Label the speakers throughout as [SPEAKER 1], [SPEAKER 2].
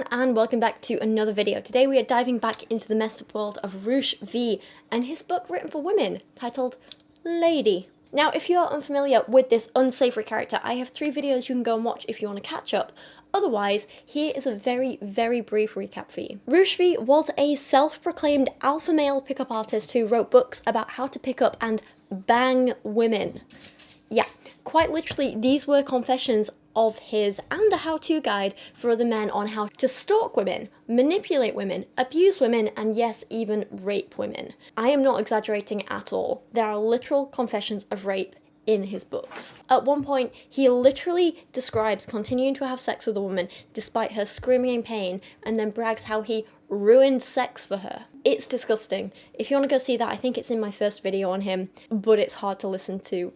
[SPEAKER 1] everyone, and welcome back to another video. Today we are diving back into the messed up world of Roosh V and his book written for women titled Lady. Now, if you're unfamiliar with this unsavory character, I have 3 videos you can go and watch if you want to catch up. Otherwise, here is a very, very brief recap for you. Roosh V was a self-proclaimed alpha male pickup artist who wrote books about how to pick up and bang women. Yeah, quite literally, these were confessions of his and a how-to guide for other men on how to stalk women, manipulate women, abuse women, and yes, even rape women. I am not exaggerating at all. There are literal confessions of rape in his books. At one point, he literally describes continuing to have sex with a woman despite her screaming in pain, and then brags how he ruined sex for her. It's disgusting. If you want to go see that, I think it's in my first video on him, but it's hard to listen to,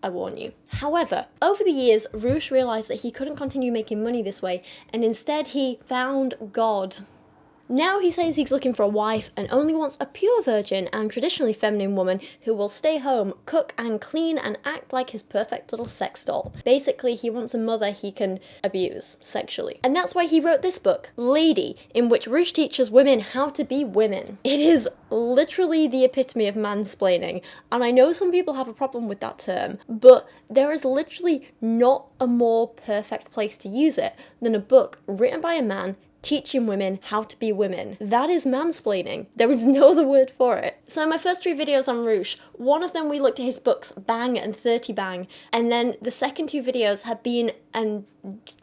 [SPEAKER 1] I warn you. However, over the years, Roosh realised that he couldn't continue making money this way, and instead he found God. Now he says he's looking for a wife and only wants a pure virgin and traditionally feminine woman who will stay home, cook and clean and act like his perfect little sex doll. Basically, he wants a mother he can abuse sexually. And that's why he wrote this book, Lady, in which Roosh teaches women how to be women. It is literally the epitome of mansplaining, and I know some people have a problem with that term, but there is literally not a more perfect place to use it than a book written by a man teaching women how to be women. That is mansplaining. There is no other word for it. So in my first 3 videos on Roosh, one of them we looked at his books Bang and 30 Bang, and then the second 2 videos have been a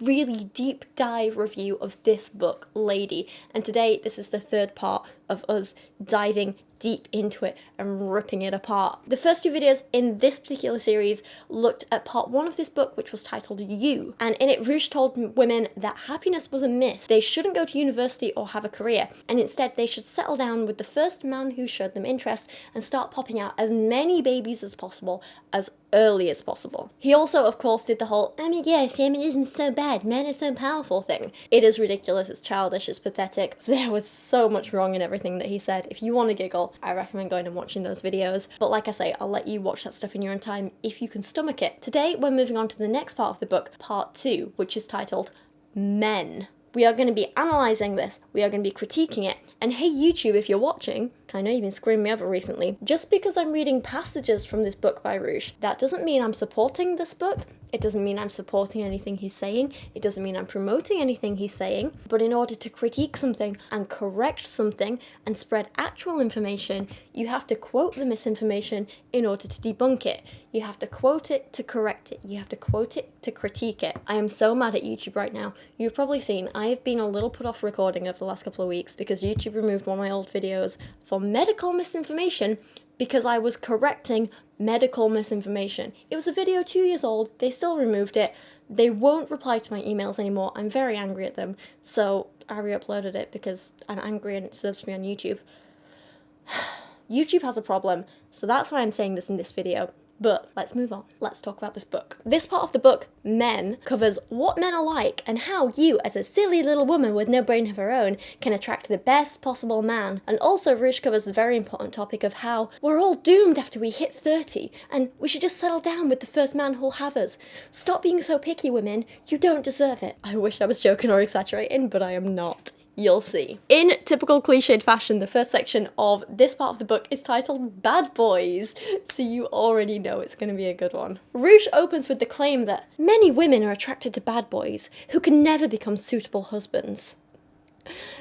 [SPEAKER 1] really deep dive review of this book, Lady, and today this is the 3rd part of us diving deep into it and ripping it apart. The first 2 videos in this particular series looked at part 1 of this book, which was titled You, and in it Roosh told women that happiness was a myth. They shouldn't go to university or have a career, and instead they should settle down with the first man who showed them interest and start popping out as many babies as possible as early as possible. He also, of course, did the whole, oh my god, feminism's so bad, men are so powerful thing. It is ridiculous, it's childish, it's pathetic. There was so much wrong in everything that he said. If you want to giggle, I recommend going and watching those videos. But like I say, I'll let you watch that stuff in your own time if you can stomach it. Today, we're moving on to the next part of the book, part 2, which is titled Men. We are going to be analysing this, we are going to be critiquing it, and hey YouTube, if you're watching, I know you've been screaming me over recently, just because I'm reading passages from this book by Roosh, that doesn't mean I'm supporting this book, it doesn't mean I'm supporting anything he's saying, it doesn't mean I'm promoting anything he's saying, but in order to critique something and correct something and spread actual information, you have to quote the misinformation in order to debunk it. You have to quote it to correct it. You have to quote it to critique it. I am so mad at YouTube right now. You've probably seen I have been a little put off recording over the last couple of weeks because YouTube removed one of my old videos for medical misinformation because I was correcting medical misinformation. It was a video 2 years old, they still removed it. They won't reply to my emails anymore. I'm very angry at them, so I re-uploaded it because I'm angry and it serves me on YouTube. YouTube has a problem, so that's why I'm saying this in this video. But let's move on. Let's talk about this book. This part of the book, Men, covers what men are like and how you, as a silly little woman with no brain of her own, can attract the best possible man. And also Roosh covers the very important topic of how we're all doomed after we hit 30 and we should just settle down with the first man who'll have us. Stop being so picky, women. You don't deserve it. I wish I was joking or exaggerating, but I am not. You'll see. In typical cliched fashion, the first section of this part of the book is titled Bad Boys, so you already know it's going to be a good one. Roosh opens with the claim that many women are attracted to bad boys who can never become suitable husbands.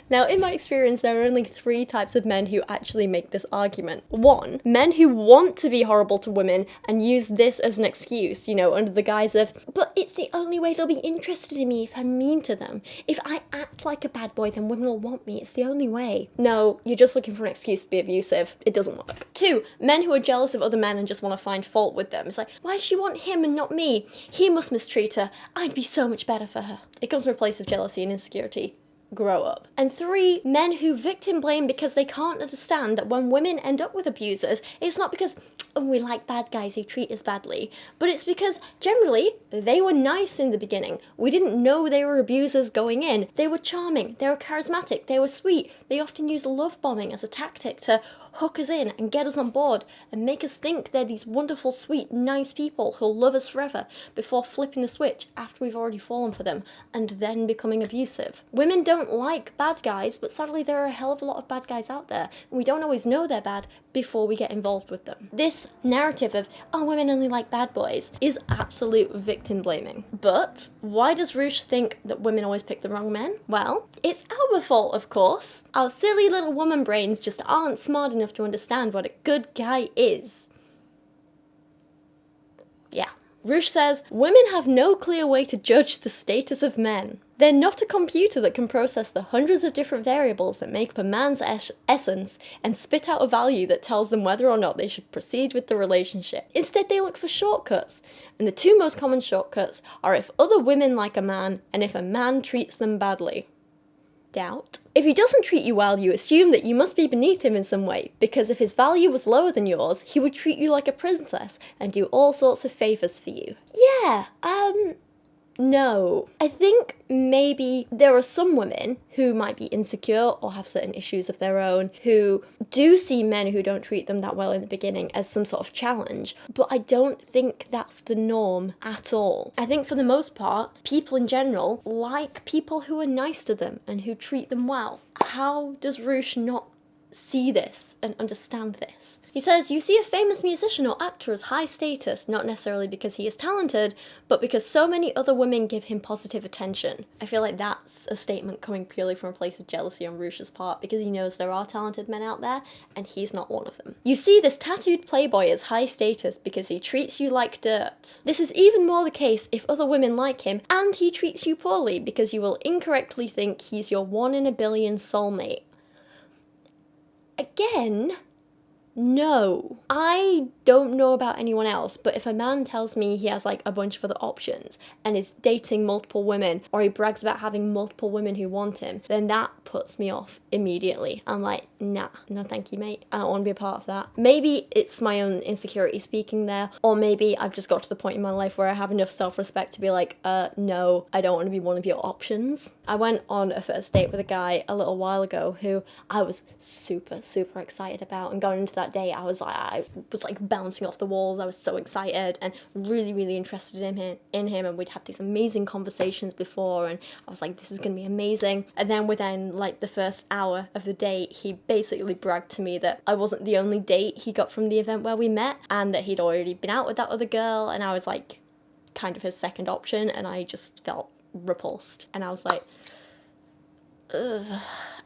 [SPEAKER 1] Now, in my experience, there are only 3 types of men who actually make this argument. 1, men who want to be horrible to women and use this as an excuse, you know, under the guise of, but it's the only way they'll be interested in me if I'm mean to them. If I act like a bad boy, then women will want me. It's the only way. No, you're just looking for an excuse to be abusive. It doesn't work. 2, men who are jealous of other men and just want to find fault with them. It's like, why does she want him and not me? He must mistreat her. I'd be so much better for her. It comes from a place of jealousy and insecurity. Grow up. And 3, men who victim blame because they can't understand that when women end up with abusers, it's not because, oh, we like bad guys who treat us badly, but it's because generally they were nice in the beginning. We didn't know they were abusers going in. They were charming, they were charismatic, they were sweet. They often used love bombing as a tactic to hook us in and get us on board and make us think they're these wonderful, sweet, nice people who'll love us forever before flipping the switch after we've already fallen for them and then becoming abusive. Women don't like bad guys, but sadly there are a hell of a lot of bad guys out there, and we don't always know they're bad before we get involved with them. This narrative of, oh, women only like bad boys is absolute victim blaming. But why does Roosh think that women always pick the wrong men? Well, it's our fault, of course. Our silly little woman brains just aren't smart enough to understand what a good guy is. Yeah. Roosh says, women have no clear way to judge the status of men. They're not a computer that can process the hundreds of different variables that make up a man's essence and spit out a value that tells them whether or not they should proceed with the relationship. Instead, they look for shortcuts. And the two most common shortcuts are if other women like a man and if a man treats them badly. Doubt. If he doesn't treat you well, you assume that you must be beneath him in some way, because if his value was lower than yours, he would treat you like a princess and do all sorts of favours for you. Yeah, no. I think maybe there are some women who might be insecure or have certain issues of their own who do see men who don't treat them that well in the beginning as some sort of challenge, but I don't think that's the norm at all. I think for the most part, people in general like people who are nice to them and who treat them well. How does Roosh not see this and understand this? He says, you see a famous musician or actor as high status, not necessarily because he is talented, but because so many other women give him positive attention. I feel like that's a statement coming purely from a place of jealousy on Roosh's part, because he knows there are talented men out there, and he's not one of them. You see this tattooed playboy as high status because he treats you like dirt. This is even more the case if other women like him, and he treats you poorly, because you will incorrectly think he's your 1 in a billion soulmate. Again, no. I don't know about anyone else, but if a man tells me he has like a bunch of other options and is dating multiple women, or he brags about having multiple women who want him, then that puts me off immediately. I'm like, nah, no thank you, mate. I don't want to be a part of that. Maybe it's my own insecurity speaking there, or maybe I've just got to the point in my life where I have enough self-respect to be like, no, I don't want to be one of your options. I went on a first date with a guy a little while ago who I was super, super excited about, and going into that day, I was like bouncing off the walls. I was so excited and really, really interested in him, and we'd had these amazing conversations before, and I was like, this is gonna be amazing. And then within like the first hour of the date, he basically bragged to me that I wasn't the only date he got from the event where we met, and that he'd already been out with that other girl, and I was like kind of his second option, and I just felt repulsed, and I was like, ugh.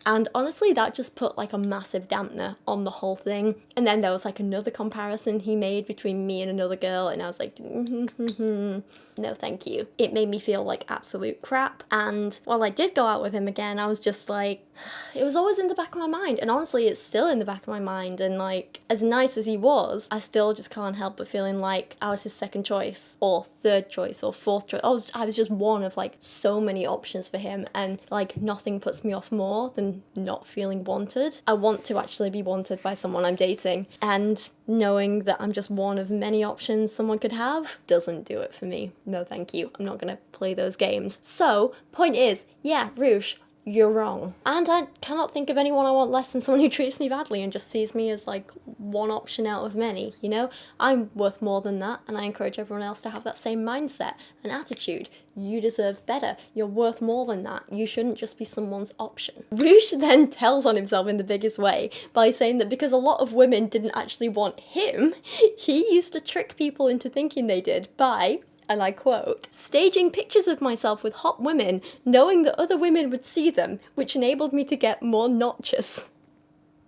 [SPEAKER 1] And honestly, that just put like a massive dampener on the whole thing. And then there was like another comparison he made between me and another girl, and I was like, no thank you. It made me feel like absolute crap. And while I did go out with him again, I was just like, it was always in the back of my mind, and honestly it's still in the back of my mind. And like, as nice as he was, I still just can't help but feeling like I was his second choice or third choice or fourth choice. I was just one of like so many options for him, and like nothing puts me off more than not feeling wanted. I want to actually be wanted by someone I'm dating, and knowing that I'm just one of many options someone could have doesn't do it for me. No thank you. I'm not gonna play those games. So, point is, yeah, Roosh, you're wrong. And I cannot think of anyone I want less than someone who treats me badly and just sees me as like one option out of many, you know? I'm worth more than that, and I encourage everyone else to have that same mindset and attitude. You deserve better. You're worth more than that. You shouldn't just be someone's option. Roosh then tells on himself in the biggest way by saying that because a lot of women didn't actually want him, he used to trick people into thinking they did by, and I quote, staging pictures of myself with hot women, knowing that other women would see them, which enabled me to get more notches.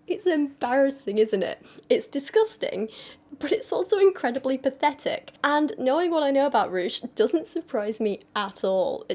[SPEAKER 1] It's embarrassing, isn't it? It's disgusting, but it's also incredibly pathetic. And knowing what I know about Roosh doesn't surprise me at all.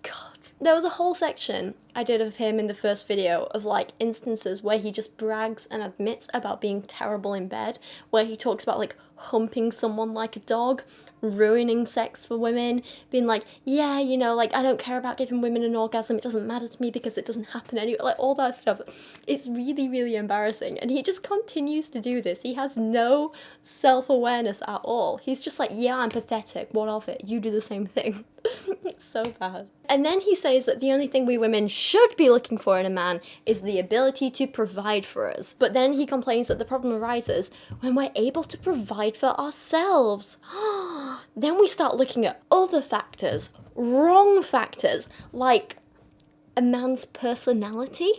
[SPEAKER 1] God. There was a whole section I did of him in the first video of like instances where he just brags and admits about being terrible in bed, where he talks about like humping someone like a dog, ruining sex for women, being like, yeah, you know, like I don't care about giving women an orgasm, it doesn't matter to me because it doesn't happen anyway, like all that stuff. It's really, really embarrassing, and he just continues to do this. He has no self-awareness at all. He's just like, yeah, I'm pathetic, what of it? You do the same thing. It's so bad. And then he says that the only thing we women should be looking for in a man is the ability to provide for us. But then he complains that the problem arises when we're able to provide for ourselves. Then we start looking at other factors, wrong factors, like a man's personality.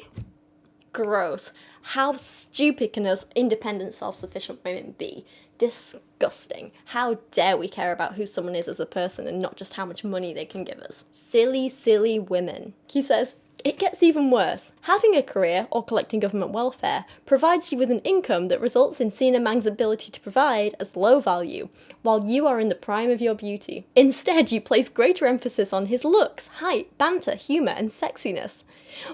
[SPEAKER 1] Gross. How stupid can us independent, self-sufficient women be? Disgusting. How dare we care about who someone is as a person and not just how much money they can give us? Silly, silly women. He says, it gets even worse. Having a career or collecting government welfare provides you with an income that results in seeing a man's ability to provide as low value, while you are in the prime of your beauty. Instead, you place greater emphasis on his looks, height, banter, humour, and sexiness.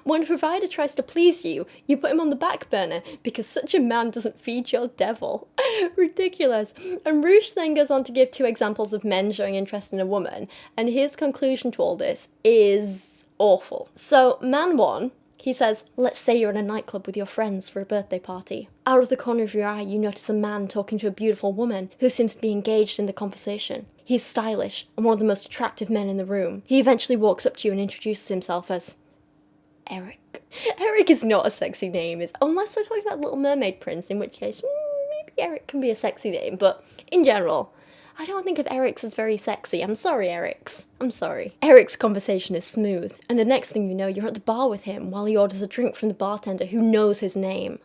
[SPEAKER 1] When a provider tries to please you, you put him on the back burner because such a man doesn't feed your devil. Ridiculous. And Roosh then goes on to give 2 examples of men showing interest in a woman, and his conclusion to all this is awful. So, man 1, he says, let's say you're in a nightclub with your friends for a birthday party. Out of the corner of your eye, you notice a man talking to a beautiful woman who seems to be engaged in the conversation. He's stylish and one of the most attractive men in the room. He eventually walks up to you and introduces himself as Eric. Eric is not a sexy name, unless they're talking about Little Mermaid Prince, in which case, maybe Eric can be a sexy name, but in general, I don't think of Eric's as very sexy. I'm sorry, Eric's. I'm sorry. Eric's conversation is smooth, and the next thing you know, you're at the bar with him while he orders a drink from the bartender who knows his name.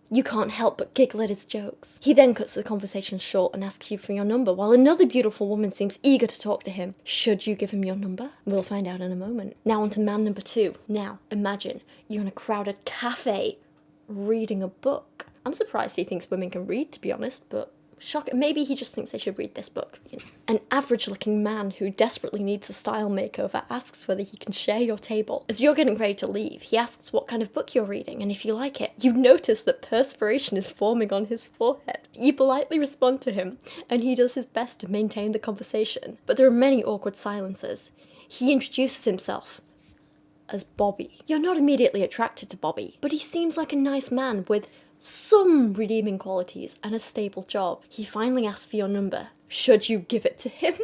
[SPEAKER 1] You can't help but giggle at his jokes. He then cuts the conversation short and asks you for your number, while another beautiful woman seems eager to talk to him. Should you give him your number? We'll find out in a moment. Now on to man number 2. Now, imagine you're in a crowded cafe reading a book. I'm surprised he thinks women can read, to be honest, but shocking. Maybe he just thinks they should read this book, you know. An average-looking man who desperately needs a style makeover asks whether he can share your table. As you're getting ready to leave, he asks what kind of book you're reading and if you like it. You notice that perspiration is forming on his forehead. You politely respond to him, and he does his best to maintain the conversation. But there are many awkward silences. He introduces himself as Bobby. You're not immediately attracted to Bobby, but he seems like a nice man with some redeeming qualities and a stable job. He finally asks for your number. Should you give it to him?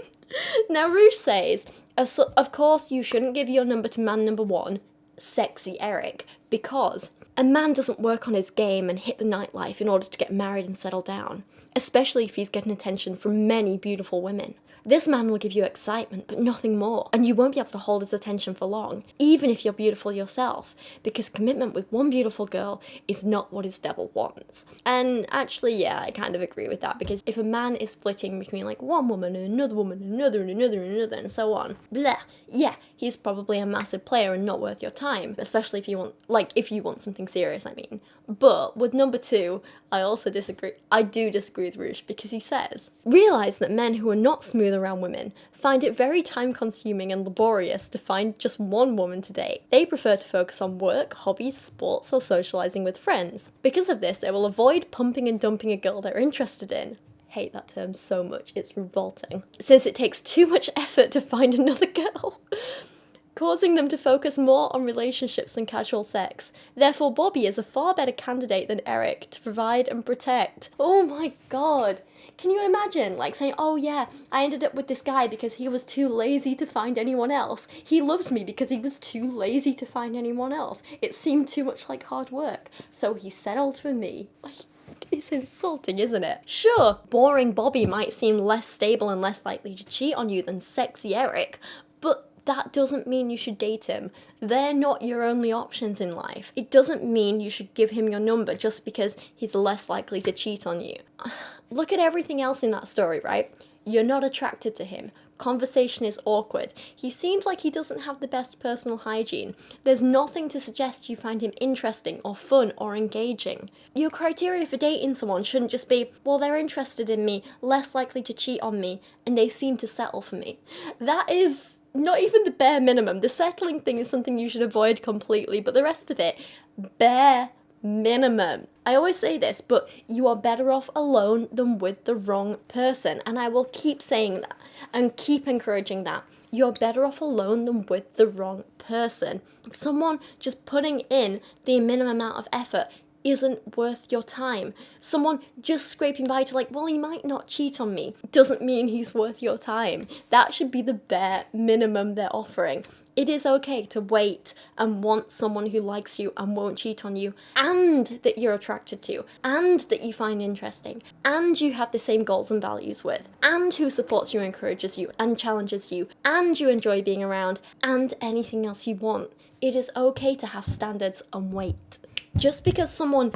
[SPEAKER 1] Now Roosh says, of course you shouldn't give your number to man number 1, sexy Eric, because a man doesn't work on his game and hit the nightlife in order to get married and settle down, especially if he's getting attention from many beautiful women. This man will give you excitement, but nothing more, and you won't be able to hold his attention for long, even if you're beautiful yourself, because commitment with one beautiful girl is not what his devil wants. And actually, yeah, I kind of agree with that, because if a man is flitting between like one woman and another woman and another and another and another and so on, blah, yeah, he's probably a massive player and not worth your time, especially if you want something serious, I mean. But with number 2, I also disagree. I do disagree with Roosh, because he says, realise that men who are not smooth around women find it very time-consuming and laborious to find just one woman to date. They prefer to focus on work, hobbies, sports, or socialising with friends. Because of this, they will avoid pumping and dumping a girl they're interested in. Hate that term so much, it's revolting. Since it takes too much effort to find another girl. Causing them to focus more on relationships than casual sex. Therefore, Bobby is a far better candidate than Eric to provide and protect. Oh my god. Can you imagine, like, saying, oh yeah, I ended up with this guy because he was too lazy to find anyone else. He loves me because he was too lazy to find anyone else. It seemed too much like hard work, so he settled for me. Like, it's insulting, isn't it? Sure, boring Bobby might seem less stable and less likely to cheat on you than sexy Eric, but that doesn't mean you should date him. They're not your only options in life. It doesn't mean you should give him your number just because he's less likely to cheat on you. Look at everything else in that story, right? You're not attracted to him. Conversation is awkward. He seems like he doesn't have the best personal hygiene. There's nothing to suggest you find him interesting or fun or engaging. Your criteria for dating someone shouldn't just be, well, they're interested in me, less likely to cheat on me, and they seem to settle for me. That is not even the bare minimum. The settling thing is something you should avoid completely, but the rest of it, bare minimum. I always say this, but you are better off alone than with the wrong person, and I will keep saying that and keep encouraging that. You're better off alone than with the wrong person. Someone just putting in the minimum amount of effort isn't worth your time. Someone just scraping by to like, well, he might not cheat on me, doesn't mean he's worth your time. That should be the bare minimum they're offering. It is okay to wait and want someone who likes you and won't cheat on you, and that you're attracted to, and that you find interesting, and you have the same goals and values with, and who supports you, encourages you, and challenges you, and you enjoy being around, and anything else you want. It is okay to have standards and wait. Just because someone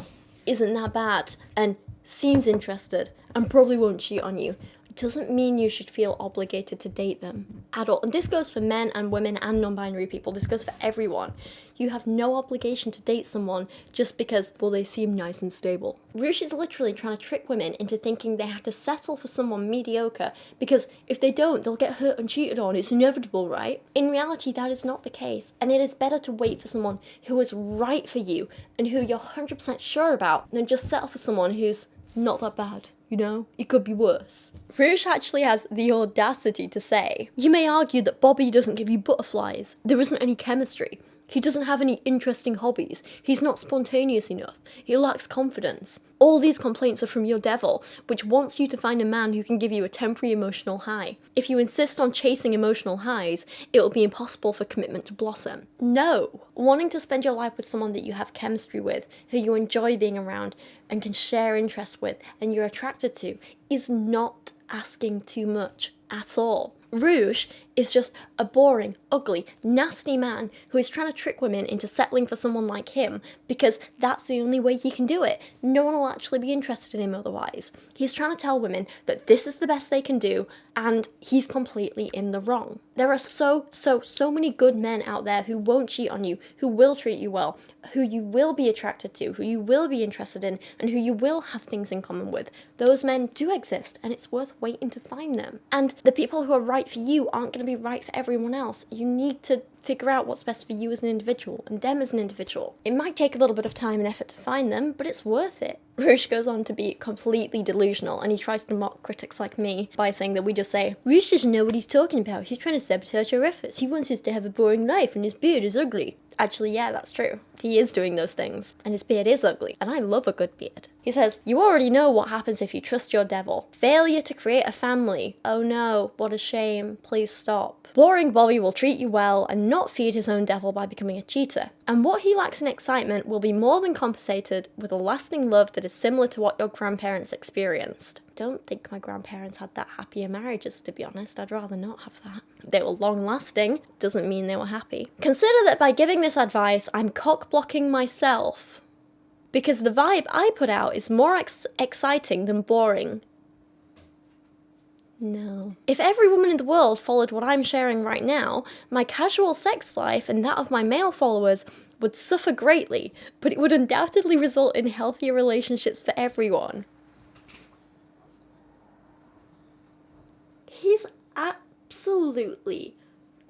[SPEAKER 1] isn't that bad and seems interested and probably won't cheat on you doesn't mean you should feel obligated to date them at all. And this goes for men and women and non-binary people. This goes for everyone. You have no obligation to date someone just because, well, they seem nice and stable. Roosh is literally trying to trick women into thinking they have to settle for someone mediocre because if they don't, they'll get hurt and cheated on. It's inevitable, right? In reality, that is not the case. And it is better to wait for someone who is right for you and who you're 100% sure about than just settle for someone who's not that bad. You know, it could be worse. Roosh actually has the audacity to say, "You may argue that Bobby doesn't give you butterflies. There isn't any chemistry. He doesn't have any interesting hobbies. He's not spontaneous enough. He lacks confidence. All these complaints are from your devil, which wants you to find a man who can give you a temporary emotional high. If you insist on chasing emotional highs, it will be impossible for commitment to blossom." No! Wanting to spend your life with someone that you have chemistry with, who you enjoy being around and can share interests with and you're attracted to, is not asking too much at all. Roosh is just a boring, ugly, nasty man who is trying to trick women into settling for someone like him because that's the only way he can do it. No one will actually be interested in him otherwise. He's trying to tell women that this is the best they can do, and he's completely in the wrong. There are so many good men out there who won't cheat on you, who will treat you well, who you will be attracted to, who you will be interested in, and who you will have things in common with. Those men do exist, and it's worth waiting to find them. And the people who are right for you aren't going to be right for everyone else. You need to figure out what's best for you as an individual and them as an individual. It might take a little bit of time and effort to find them, but it's worth it. Roosh goes on to be completely delusional, and he tries to mock critics like me by saying that we just say, "Roosh doesn't know what he's talking about. He's trying to sabotage our efforts. He wants us to have a boring life and his beard is ugly." Actually, yeah, that's true. He is doing those things, and his beard is ugly, and I love a good beard. He says, "You already know what happens if you trust your devil. Failure to create a family. Oh no, what a shame. Please stop. Boring Bobby will treat you well and not feed his own devil by becoming a cheater. And what he lacks in excitement will be more than compensated with a lasting love that is similar to what your grandparents experienced." Don't think my grandparents had that happier marriages, to be honest. I'd rather not have that. They were long-lasting, doesn't mean they were happy. "Consider that by giving this advice, I'm cock-blocking myself. Because the vibe I put out is more exciting than boring." No. "If every woman in the world followed what I'm sharing right now, my casual sex life and that of my male followers would suffer greatly, but it would undoubtedly result in healthier relationships for everyone." He's absolutely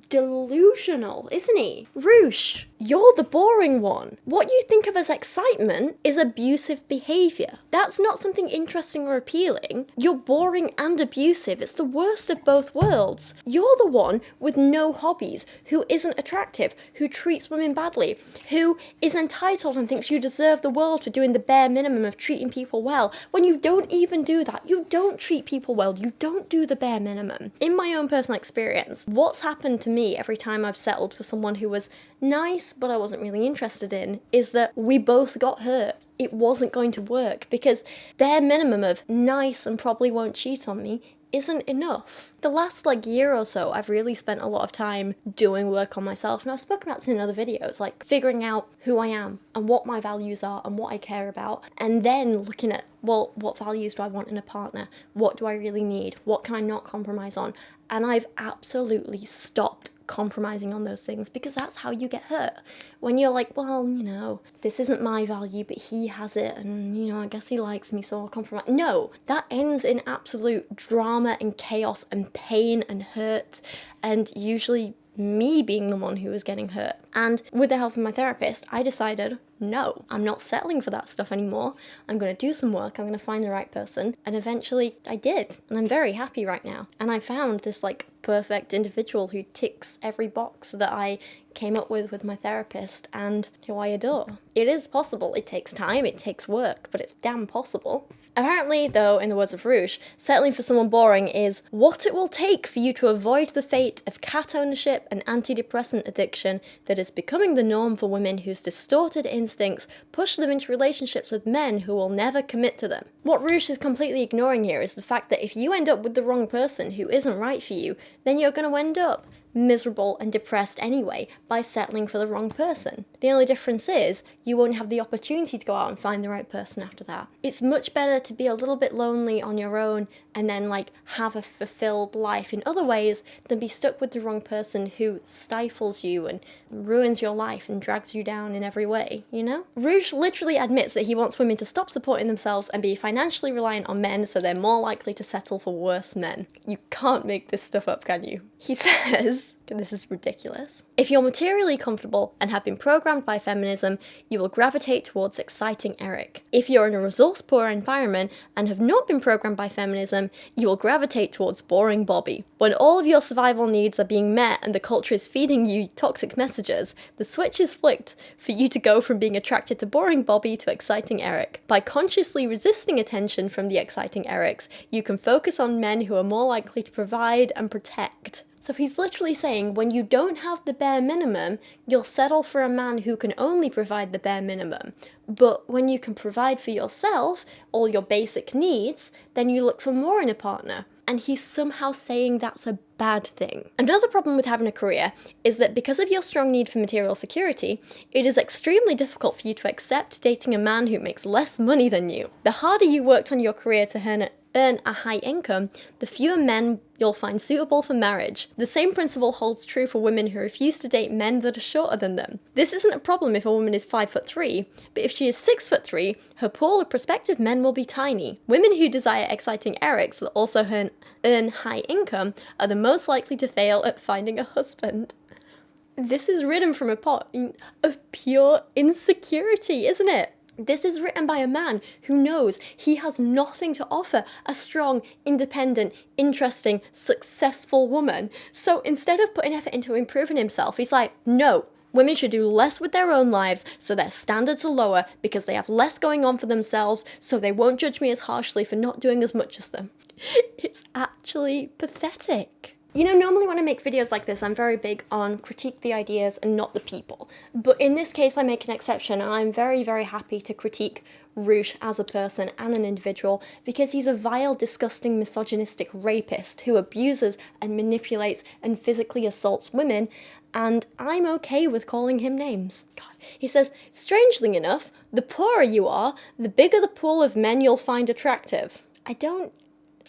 [SPEAKER 1] delusional, isn't he? Roosh, you're the boring one. What you think of as excitement is abusive behaviour. That's not something interesting or appealing. You're boring and abusive. It's the worst of both worlds. You're the one with no hobbies, who isn't attractive, who treats women badly, who is entitled and thinks you deserve the world for doing the bare minimum of treating people well, when you don't even do that. You don't treat people well. You don't do the bare minimum. In my own personal experience, what's happened to me every time I've settled for someone who was nice but I wasn't really interested in is that we both got hurt. It wasn't going to work because bare minimum of nice and probably won't cheat on me isn't enough. The last year or so, I've really spent a lot of time doing work on myself, and I've spoken about this in other videos, like figuring out who I am and what my values are and what I care about, and then looking at, well, what values do I want in a partner? What do I really need? What can I not compromise on? And I've absolutely stopped compromising on those things because that's how you get hurt. When you're like, well, you know, this isn't my value, but he has it, and, you know, I guess he likes me, so I'll compromise. No, that ends in absolute drama and chaos and pain and hurt, and usually me being the one who was getting hurt. And with the help of my therapist, I decided, no, I'm not settling for that stuff anymore. I'm going to do some work, I'm going to find the right person, and eventually I did, and I'm very happy right now. And I found this perfect individual who ticks every box that I came up with my therapist and who I adore. It is possible. It takes time, it takes work, but it's damn possible. Apparently, though, in the words of Roosh, settling for someone boring is what it will take for you to avoid the fate of cat ownership and antidepressant addiction that is becoming the norm for women whose distorted instincts push them into relationships with men who will never commit to them. What Roosh is completely ignoring here is the fact that if you end up with the wrong person who isn't right for you, then you're going to end up miserable and depressed anyway by settling for the wrong person. The only difference is you won't have the opportunity to go out and find the right person after that. It's much better to be a little bit lonely on your own and then have a fulfilled life in other ways than be stuck with the wrong person who stifles you and ruins your life and drags you down in every way, you know? Roosh literally admits that he wants women to stop supporting themselves and be financially reliant on men so they're more likely to settle for worse men. You can't make this stuff up, can you? He says, this is ridiculous, if you're materially comfortable and have been programmed by feminism, you will gravitate towards exciting Eric. If you're in a resource-poor environment and have not been programmed by feminism, you will gravitate towards boring Bobby. When all of your survival needs are being met and the culture is feeding you toxic messages, the switch is flicked for you to go from being attracted to boring Bobby to exciting Eric. By consciously resisting attention from the exciting Erics, you can focus on men who are more likely to provide and protect. So he's literally saying when you don't have the bare minimum, you'll settle for a man who can only provide the bare minimum. But when you can provide for yourself all your basic needs, then you look for more in a partner. And he's somehow saying that's a bad thing. Another problem with having a career is that because of your strong need for material security, it is extremely difficult for you to accept dating a man who makes less money than you. The harder you worked on your career to earn a high income, the fewer men you'll find suitable for marriage. The same principle holds true for women who refuse to date men that are shorter than them. This isn't a problem if a woman is 5'3", but if she is 6'3", her pool of prospective men will be tiny. Women who desire exciting Erics that also earn high income are the most likely to fail at finding a husband. This is written from a point of pure insecurity, isn't it? This is written by a man who knows he has nothing to offer a strong, independent, interesting, successful woman. So instead of putting effort into improving himself, he's like, no, women should do less with their own lives so their standards are lower because they have less going on for themselves so they won't judge me as harshly for not doing as much as them. It's actually pathetic. You know, normally when I make videos like this, I'm very big on critique the ideas and not the people. But in this case, I make an exception, and I'm very, very happy to critique Roosh as a person and an individual because he's a vile, disgusting, misogynistic rapist who abuses and manipulates and physically assaults women, and I'm okay with calling him names. God. He says, strangely enough, the poorer you are, the bigger the pool of men you'll find attractive. I don't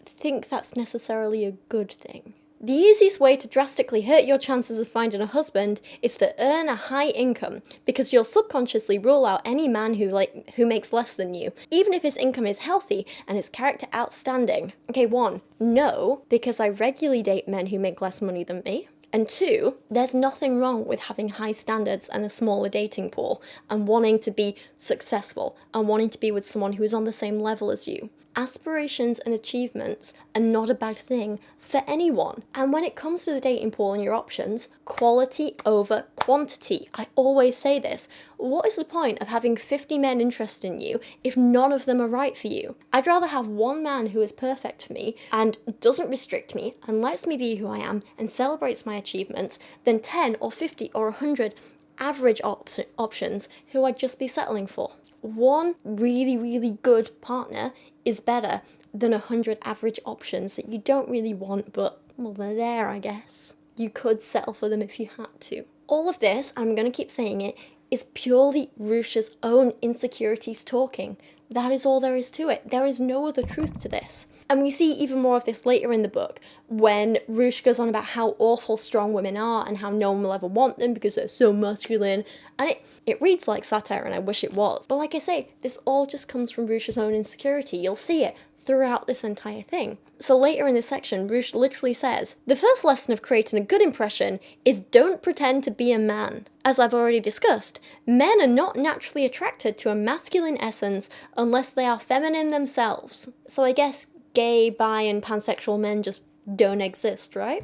[SPEAKER 1] think that's necessarily a good thing. The easiest way to drastically hurt your chances of finding a husband is to earn a high income, because you'll subconsciously rule out any man who makes less than you, even if his income is healthy and his character outstanding. Okay, 1, no, because I regularly date men who make less money than me. And 2, there's nothing wrong with having high standards and a smaller dating pool, and wanting to be successful, and wanting to be with someone who is on the same level as you. Aspirations and achievements are not a bad thing for anyone. And when it comes to the dating pool and your options, quality over quantity. I always say this. What is the point of having 50 men interested in you if none of them are right for you? I'd rather have one man who is perfect for me and doesn't restrict me and lets me be who I am and celebrates my achievements than 10 or 50 or 100 average options who I'd just be settling for. One really, really good partner is better than 100 average options that you don't really want, but, well, they're there, I guess. You could settle for them if you had to. All of this, I'm going to keep saying it, is purely Roosh's own insecurities talking. That is all there is to it. There is no other truth to this. And we see even more of this later in the book, when Roosh goes on about how awful strong women are and how no one will ever want them because they're so masculine. And it reads like satire, and I wish it was. But like I say, this all just comes from Roosh's own insecurity. You'll see it throughout this entire thing. So later in this section, Roosh literally says, the first lesson of creating a good impression is don't pretend to be a man. As I've already discussed, men are not naturally attracted to a masculine essence unless they are feminine themselves. So I guess gay, bi, and pansexual men just don't exist, right?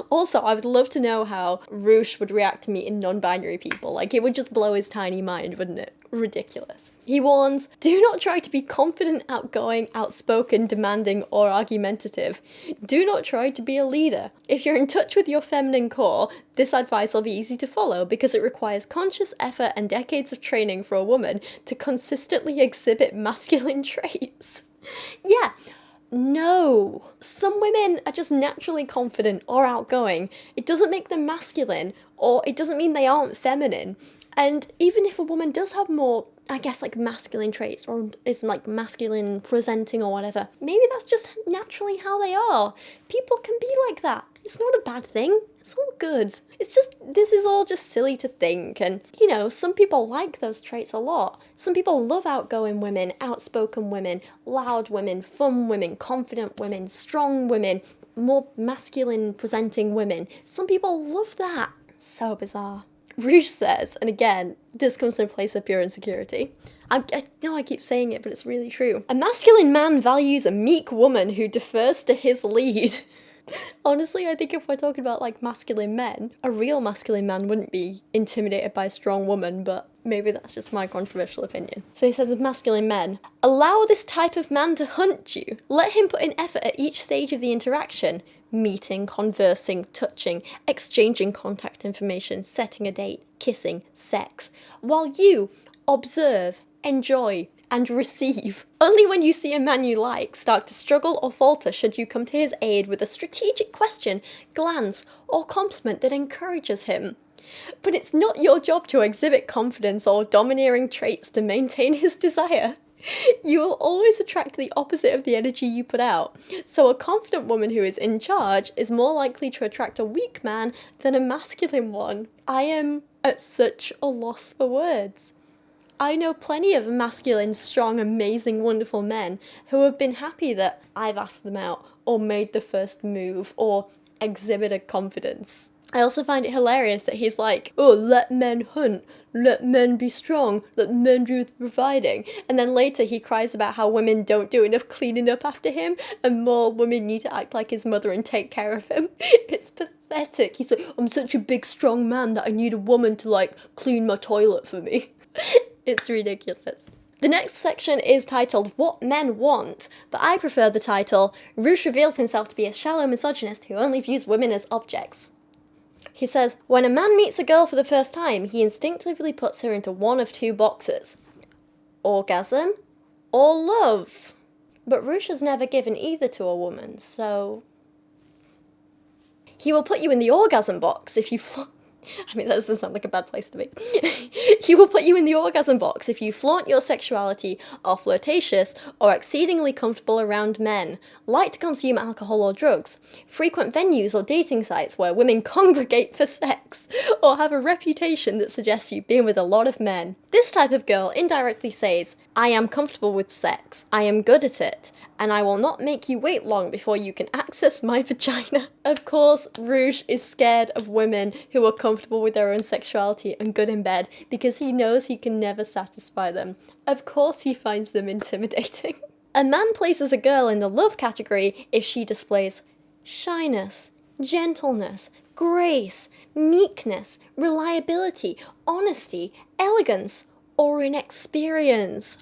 [SPEAKER 1] Also, I would love to know how Roosh would react to meeting non-binary people. Like, it would just blow his tiny mind, wouldn't it? Ridiculous. He warns, do not try to be confident, outgoing, outspoken, demanding, or argumentative. Do not try to be a leader. If you're in touch with your feminine core, this advice will be easy to follow because it requires conscious effort and decades of training for a woman to consistently exhibit masculine traits. Yeah. No. Some women are just naturally confident or outgoing. It doesn't make them masculine, or it doesn't mean they aren't feminine. And even if a woman does have more, I guess, like masculine traits, or is like masculine presenting or whatever, maybe that's just naturally how they are. People can be like that. It's not a bad thing. It's all good. It's just, this is all just silly to think. And, you know, some people like those traits a lot. Some people love outgoing women, outspoken women, loud women, fun women, confident women, strong women, more masculine presenting women. Some people love that. So bizarre. Roosh says, and again, this comes from a place of pure insecurity. I know I keep saying it, but it's really true. A masculine man values a meek woman who defers to his lead. Honestly, I think if we're talking about like masculine men, a real masculine man wouldn't be intimidated by a strong woman, but maybe that's just my controversial opinion. So he says of masculine men, allow this type of man to hunt you. Let him put in effort at each stage of the interaction. Meeting, conversing, touching, exchanging contact information, setting a date, kissing, sex. While you observe, enjoy, and receive. Only when you see a man you like start to struggle or falter should you come to his aid with a strategic question, glance, or compliment that encourages him. But it's not your job to exhibit confidence or domineering traits to maintain his desire. You will always attract the opposite of the energy you put out. So a confident woman who is in charge is more likely to attract a weak man than a masculine one. I am at such a loss for words. I know plenty of masculine, strong, amazing, wonderful men who have been happy that I've asked them out, or made the first move, or exhibited confidence. I also find it hilarious that he's like, oh, let men hunt, let men be strong, let men do the providing. And then later he cries about how women don't do enough cleaning up after him, and more women need to act like his mother and take care of him. It's pathetic. He's like, I'm such a big, strong man that I need a woman to, like, clean my toilet for me. It's ridiculous. The next section is titled What Men Want, but I prefer the title Roosh reveals himself to be a shallow misogynist who only views women as objects. He says, when a man meets a girl for the first time, he instinctively puts her into one of two boxes. Orgasm or love. But Roosh has never given either to a woman, so... He will put you in the orgasm box if you I mean, that doesn't sound like a bad place to be. He will put you in the orgasm box if you flaunt your sexuality, are flirtatious, or exceedingly comfortable around men, like to consume alcohol or drugs, frequent venues or dating sites where women congregate for sex, or have a reputation that suggests you've been with a lot of men. This type of girl indirectly says, I am comfortable with sex, I am good at it, and I will not make you wait long before you can access my vagina. Of course, Roosh is scared of women who are comfortable with their own sexuality and good in bed because he knows he can never satisfy them. Of course he finds them intimidating. A man places a girl in the love category if she displays shyness, gentleness, grace, meekness, reliability, honesty, elegance, or inexperience.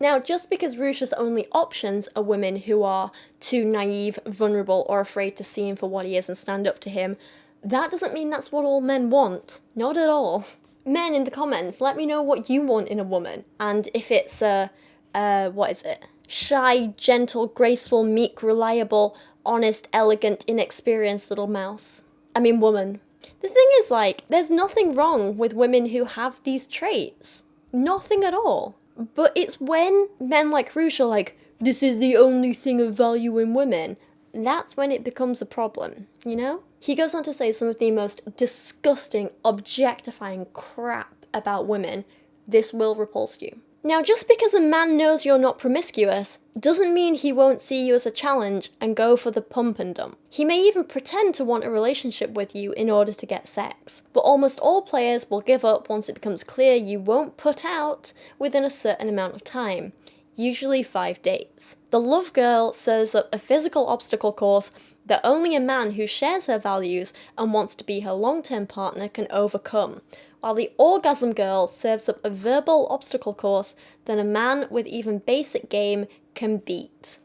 [SPEAKER 1] Now, just because Roosh's only options are women who are too naive, vulnerable, or afraid to see him for what he is and stand up to him, that doesn't mean that's what all men want. Not at all. Men, in the comments, let me know what you want in a woman, and if it's what is it? Shy, gentle, graceful, meek, reliable, honest, elegant, inexperienced little mouse. I mean woman. The thing is, like, there's nothing wrong with women who have these traits. Nothing at all. But it's when men like Roosh are like, this is the only thing of value in women, that's when it becomes a problem, you know? He goes on to say some of the most disgusting, objectifying crap about women. This will repulse you. Now, just because a man knows you're not promiscuous doesn't mean he won't see you as a challenge and go for the pump and dump. He may even pretend to want a relationship with you in order to get sex, but almost all players will give up once it becomes clear you won't put out within a certain amount of time, usually 5 dates. The love girl serves up a physical obstacle course that only a man who shares her values and wants to be her long-term partner can overcome, while the orgasm girl serves up a verbal obstacle course that a man with even basic game can beat.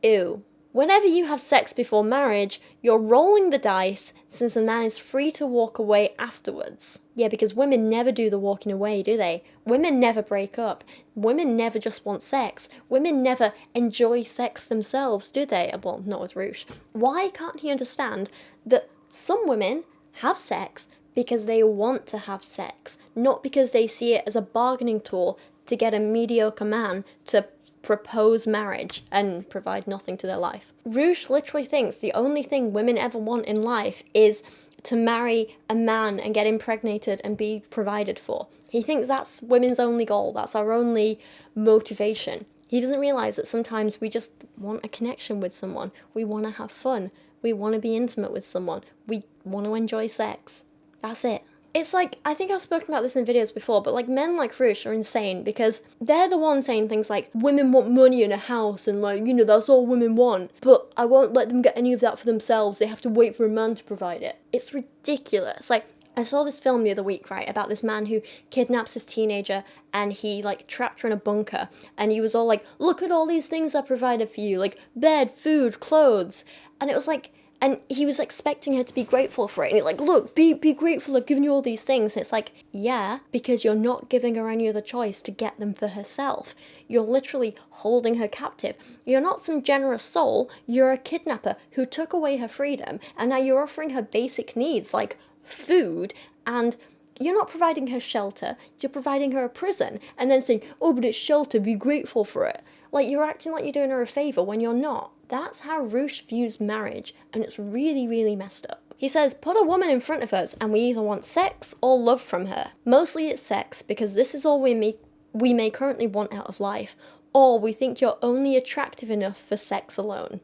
[SPEAKER 1] Ew. Whenever you have sex before marriage, you're rolling the dice since a man is free to walk away afterwards. Yeah, because women never do the walking away, do they? Women never break up. Women never just want sex. Women never enjoy sex themselves, do they? Well, not with Roosh. Why can't he understand that some women have sex because they want to have sex, not because they see it as a bargaining tool to get a mediocre man to propose marriage and provide nothing to their life? Roosh literally thinks the only thing women ever want in life is to marry a man and get impregnated and be provided for. He thinks that's women's only goal, that's our only motivation. He doesn't realise that sometimes we just want a connection with someone, we want to have fun, we want to be intimate with someone, we want to enjoy sex. That's it. It's like, I think I've spoken about this in videos before, but like men like Roosh are insane because they're the ones saying things like, women want money and a house and like, you know, that's all women want, but I won't let them get any of that for themselves, they have to wait for a man to provide it. It's ridiculous. Like, I saw this film the other week, right, about this man who kidnaps his teenager and he like trapped her in a bunker and he was all like, look at all these things I provided for you, like bed, food, clothes, and it was like, and he was expecting her to be grateful for it. And he's like, look, be grateful, I've given you all these things. And it's like, yeah, because you're not giving her any other choice to get them for herself. You're literally holding her captive. You're not some generous soul. You're a kidnapper who took away her freedom. And now you're offering her basic needs like food, and you're not providing her shelter. You're providing her a prison. And then saying, oh, but it's shelter, be grateful for it. Like, you're acting like you're doing her a favour when you're not. That's how Roosh views marriage, and it's really, really messed up. He says, put a woman in front of us, and we either want sex or love from her. Mostly it's sex, because this is all we may currently want out of life, or we think you're only attractive enough for sex alone.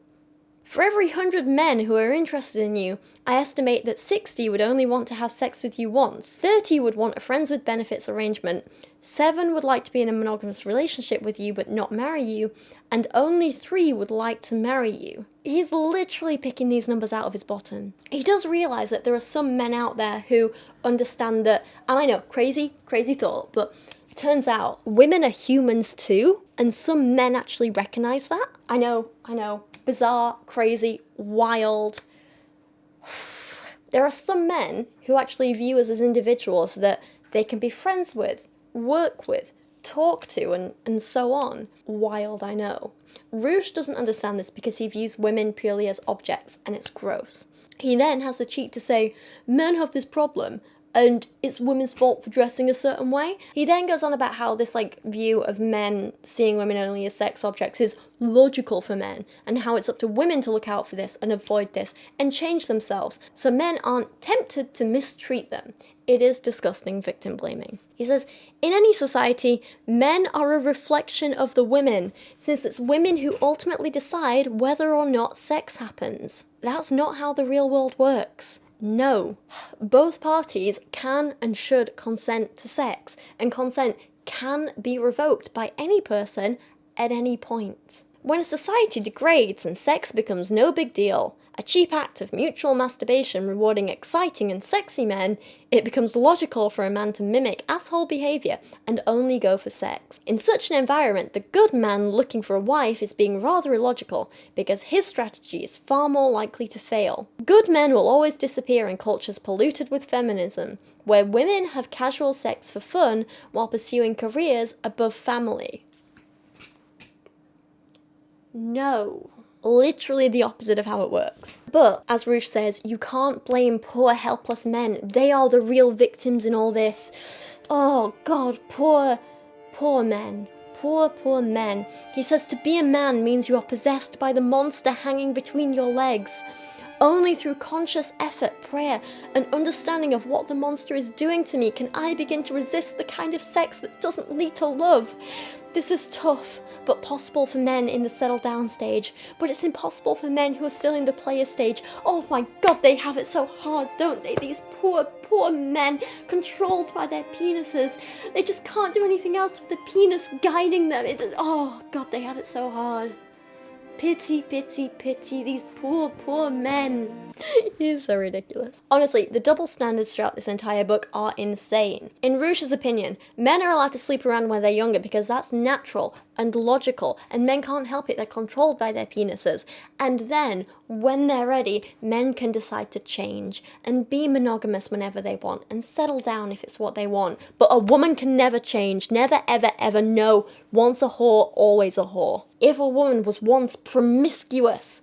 [SPEAKER 1] For every 100 men who are interested in you, I estimate that 60 would only want to have sex with you once, 30 would want a friends with benefits arrangement, 7 would like to be in a monogamous relationship with you but not marry you, and only 3 would like to marry you. He's literally picking these numbers out of his bottom. He does realise that there are some men out there who understand that, and I know, crazy thought, but it turns out women are humans too, and some men actually recognise that. I know. Bizarre, crazy, wild. There are some men who actually view us as individuals that they can be friends with, work with, talk to, and so on. Wild, I know. Roosh doesn't understand this because he views women purely as objects, and it's gross. He then has the cheek to say, men have this problem, and it's women's fault for dressing a certain way. He then goes on about how this like view of men seeing women only as sex objects is logical for men, and how it's up to women to look out for this and avoid this and change themselves so men aren't tempted to mistreat them. It is disgusting victim blaming. He says, in any society, men are a reflection of the women, since it's women who ultimately decide whether or not sex happens. That's not how the real world works. No, both parties can and should consent to sex, and consent can be revoked by any person at any point. When a society degrades and sex becomes no big deal, a cheap act of mutual masturbation rewarding exciting and sexy men, it becomes logical for a man to mimic asshole behaviour and only go for sex. In such an environment, the good man looking for a wife is being rather illogical, because his strategy is far more likely to fail. Good men will always disappear in cultures polluted with feminism, where women have casual sex for fun while pursuing careers above family. No. Literally the opposite of how it works. But, as Roosh says, you can't blame poor helpless men. They are the real victims in all this. Oh god, poor men. Poor men. He says to be a man means you are possessed by the monster hanging between your legs. Only through conscious effort, prayer, and understanding of what the monster is doing to me can I begin to resist the kind of sex that doesn't lead to love. This is tough, but possible for men in the settle down stage, but it's impossible for men who are still in the player stage. Oh my god, they have it so hard, don't they? These poor men, controlled by their penises. They just can't do anything else with the penis guiding them. Oh god, they have it so hard. Pity, pity, pity, these poor, poor men. He's so ridiculous. Honestly, the double standards throughout this entire book are insane. In Roosh's opinion, men are allowed to sleep around when they're younger because that's natural and logical, and men can't help it, they're controlled by their penises. And then, when they're ready, men can decide to change and be monogamous whenever they want and settle down if it's what they want. But a woman can never change, never, ever, ever, no. Once a whore, always a whore. If a woman was once promiscuous,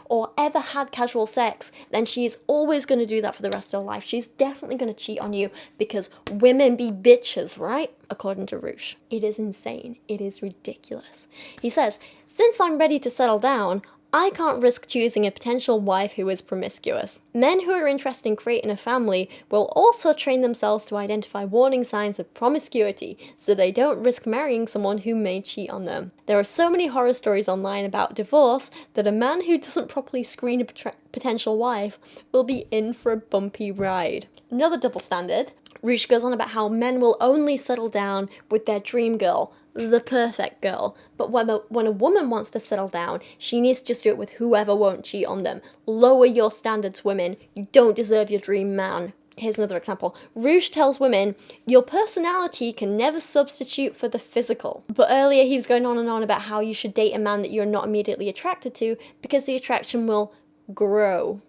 [SPEAKER 1] or ever had casual sex, then she's always going to do that for the rest of her life. She's definitely going to cheat on you because women be bitches, right? According to Roosh. It is insane. It is ridiculous. He says, since I'm ready to settle down, I can't risk choosing a potential wife who is promiscuous. Men who are interested in creating a family will also train themselves to identify warning signs of promiscuity so they don't risk marrying someone who may cheat on them. There are so many horror stories online about divorce that a man who doesn't properly screen a potential wife will be in for a bumpy ride. Another double standard. Roosh goes on about how men will only settle down with their dream girl, the perfect girl. But when a woman wants to settle down, she needs to just do it with whoever won't cheat on them. Lower your standards, women. You don't deserve your dream man. Here's another example. Roosh tells women, your personality can never substitute for the physical. But earlier he was going on and on about how you should date a man that you're not immediately attracted to because the attraction will grow.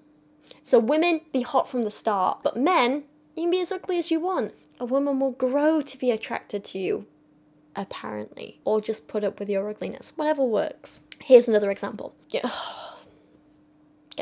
[SPEAKER 1] So women, be hot from the start. But men, you can be as ugly as you want. A woman will grow to be attracted to you, apparently. Or just put up with your ugliness. Whatever works. Here's another example. Get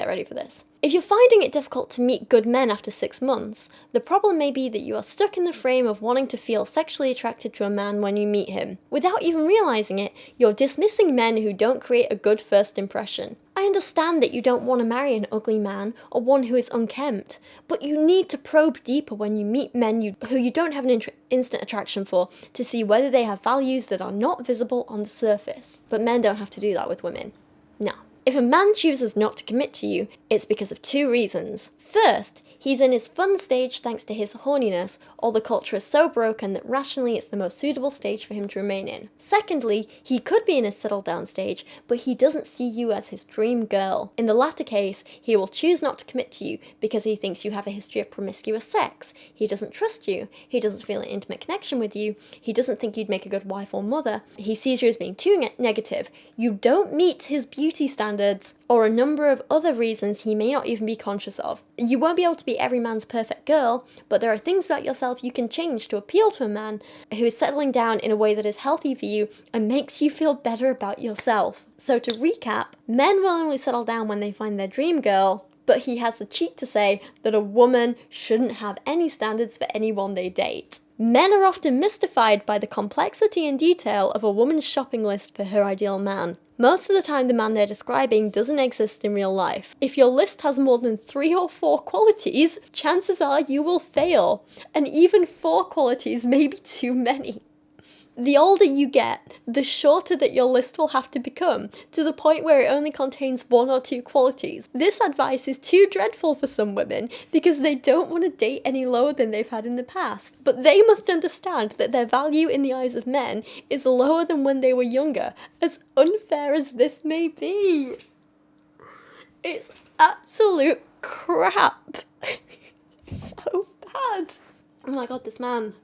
[SPEAKER 1] ready for this. If you're finding it difficult to meet good men after 6 months, the problem may be that you are stuck in the frame of wanting to feel sexually attracted to a man when you meet him. Without even realizing it, you're dismissing men who don't create a good first impression. I understand that you don't want to marry an ugly man or one who is unkempt, but you need to probe deeper when you meet men who you don't have an instant attraction for to see whether they have values that are not visible on the surface. But men don't have to do that with women. No. If a man chooses not to commit to you, it's because of 2 reasons. First, he's in his fun stage thanks to his horniness, or the culture is so broken that rationally it's the most suitable stage for him to remain in. Secondly, he could be in his settle down stage, but he doesn't see you as his dream girl. In the latter case, he will choose not to commit to you because he thinks you have a history of promiscuous sex. He doesn't trust you. He doesn't feel an intimate connection with you. He doesn't think you'd make a good wife or mother. He sees you as being too negative. You don't meet his beauty standards, or a number of other reasons he may not even be conscious of. You won't be able to be every man's perfect girl, but there are things about yourself you can change to appeal to a man who is settling down in a way that is healthy for you and makes you feel better about yourself. So to recap, men will only settle down when they find their dream girl, but he has the cheek to say that a woman shouldn't have any standards for anyone they date. Men are often mystified by the complexity and detail of a woman's shopping list for her ideal man. Most of the time, the man they're describing doesn't exist in real life. If your list has more than 3 or 4 qualities, chances are you will fail. And even 4 qualities may be too many. The older you get, the shorter that your list will have to become, to the point where it only contains 1 or 2 qualities. This advice is too dreadful for some women because they don't want to date any lower than they've had in the past. But they must understand that their value in the eyes of men is lower than when they were younger, as unfair as this may be. It's absolute crap. So bad. Oh my god, this man.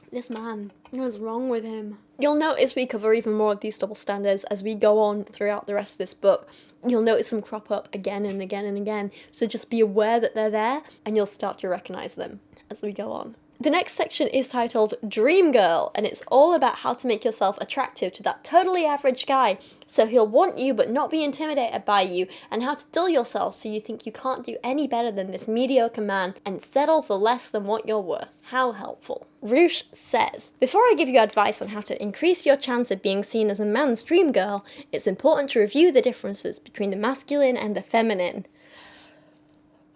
[SPEAKER 1] What is wrong with him? You'll notice we cover even more of these double standards as we go on throughout the rest of this book. You'll notice them crop up again and again and again, so just be aware that they're there and you'll start to recognise them as we go on. The next section is titled Dream Girl, and it's all about how to make yourself attractive to that totally average guy so he'll want you but not be intimidated by you, and how to dull yourself so you think you can't do any better than this mediocre man and settle for less than what you're worth. How helpful. Roosh says, before I give you advice on how to increase your chance of being seen as a man's dream girl, it's important to review the differences between the masculine and the feminine.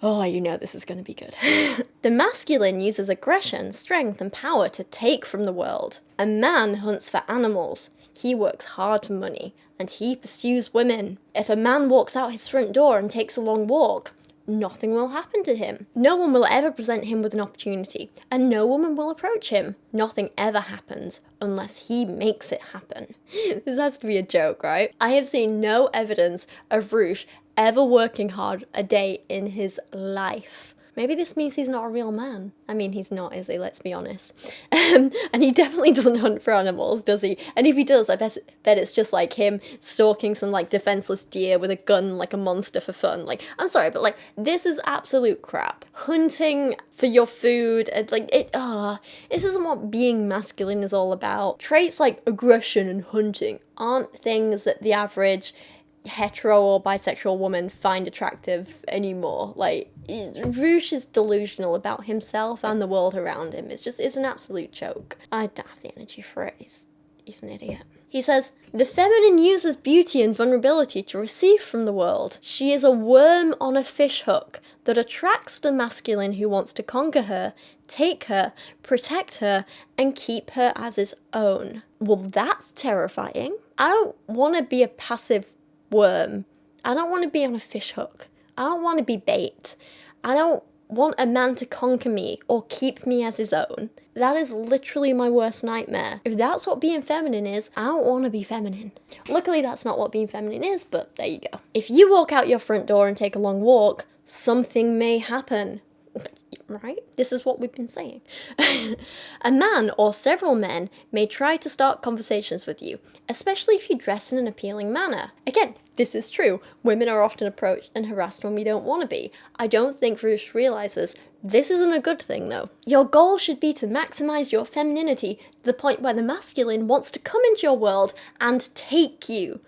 [SPEAKER 1] Oh, you know this is going to be good. The masculine uses aggression, strength, and power to take from the world. A man hunts for animals. He works hard for money, and he pursues women. If a man walks out his front door and takes a long walk, nothing will happen to him. No one will ever present him with an opportunity, and no woman will approach him. Nothing ever happens unless he makes it happen. This has to be a joke, right? I have seen no evidence of Roosh ever working hard a day in his life. Maybe this means he's not a real man. I mean, he's not, is he? Let's be honest. And he definitely doesn't hunt for animals, does he? And if he does, I bet it's just like him stalking some like defenseless deer with a gun like a monster for fun. Like, I'm sorry, but like, this is absolute crap. Hunting for your food, and like, this isn't what being masculine is all about. Traits like aggression and hunting aren't things that the average hetero or bisexual woman find attractive anymore. Like, Roosh is delusional about himself and the world around him. It's an absolute joke. I don't have the energy for it. He's an idiot. He says, the feminine uses beauty and vulnerability to receive from the world. She is a worm on a fish hook that attracts the masculine who wants to conquer her, take her, protect her, and keep her as his own. Well, that's terrifying. I don't want to be a passive worm. I don't want to be on a fish hook. I don't want to be bait. I don't want a man to conquer me or keep me as his own. That is literally my worst nightmare. If that's what being feminine is, I don't want to be feminine. Luckily, that's not what being feminine is, but there you go. If you walk out your front door and take a long walk, something may happen. Right? This is what we've been saying. A man or several men may try to start conversations with you, especially if you dress in an appealing manner. Again, this is true. Women are often approached and harassed when we don't want to be. I don't think Roosh realizes this isn't a good thing, though. Your goal should be to maximize your femininity to the point where the masculine wants to come into your world and take you.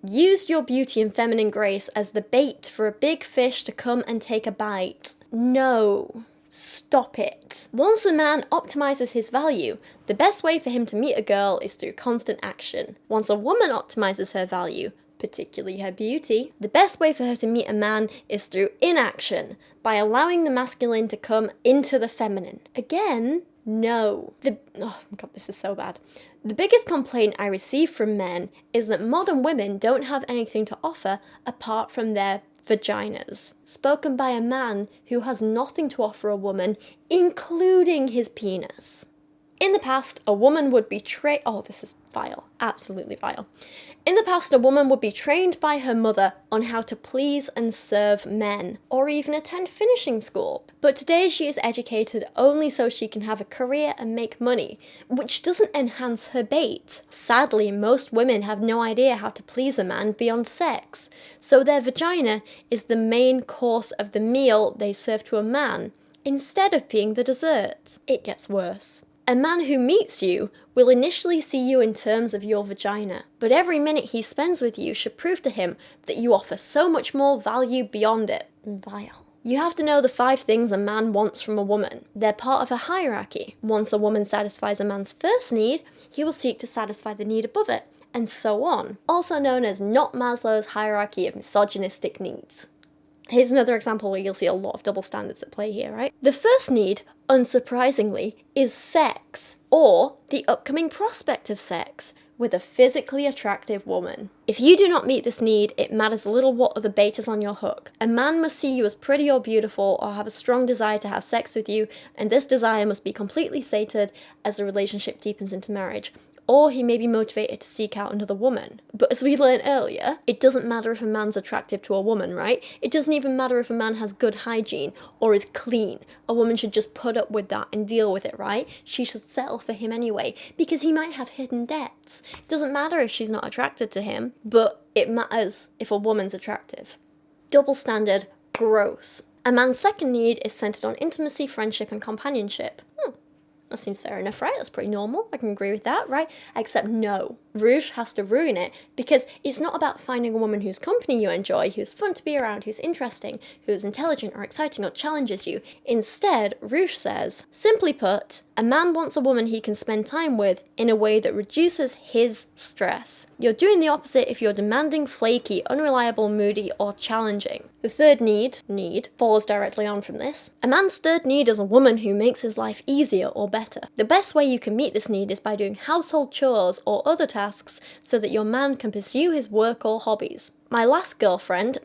[SPEAKER 1] Use your beauty and feminine grace as the bait for a big fish to come and take a bite. No. Stop it. Once a man optimizes his value, the best way for him to meet a girl is through constant action. Once a woman optimizes her value, particularly her beauty, the best way for her to meet a man is through inaction, by allowing the masculine to come into the feminine. Again, no. Oh my god, this is so bad. The biggest complaint I receive from men is that modern women don't have anything to offer apart from their vaginas. Spoken by a man who has nothing to offer a woman, including his penis. In the past, a woman would be this is vile. Absolutely vile. In the past, a woman would be trained by her mother on how to please and serve men, or even attend finishing school. But today she is educated only so she can have a career and make money, which doesn't enhance her bait. Sadly, most women have no idea how to please a man beyond sex, so their vagina is the main course of the meal they serve to a man, instead of being the dessert. It gets worse. A man who meets you will initially see you in terms of your vagina, but every minute he spends with you should prove to him that you offer so much more value beyond it. Vile. You have to know the 5 things a man wants from a woman. They're part of a hierarchy. Once a woman satisfies a man's first need, he will seek to satisfy the need above it, and so on. Also known as not Maslow's hierarchy of misogynistic needs. Here's another example where you'll see a lot of double standards at play here, right? The first need, unsurprisingly, is sex, or the upcoming prospect of sex, with a physically attractive woman. If you do not meet this need, it matters little what other bait is on your hook. A man must see you as pretty or beautiful, or have a strong desire to have sex with you, and this desire must be completely sated as the relationship deepens into marriage. Or he may be motivated to seek out another woman. But as we learned earlier, it doesn't matter if a man's attractive to a woman, right? It doesn't even matter if a man has good hygiene or is clean. A woman should just put up with that and deal with it, right? She should settle for him anyway, because he might have hidden debts. It doesn't matter if she's not attracted to him, but it matters if a woman's attractive. Double standard, gross. A man's second need is centered on intimacy, friendship, and companionship. That seems fair enough, right? That's pretty normal. I can agree with that, right? Except no. Roosh has to ruin it, because it's not about finding a woman whose company you enjoy, who's fun to be around, who's interesting, who's intelligent or exciting or challenges you. Instead, Roosh says, simply put, a man wants a woman he can spend time with in a way that reduces his stress. You're doing the opposite if you're demanding, flaky, unreliable, moody, or challenging. The third need, follows directly on from this. A man's third need is a woman who makes his life easier or better. The best way you can meet this need is by doing household chores or other tasks so that your man can pursue his work or hobbies. My last girlfriend,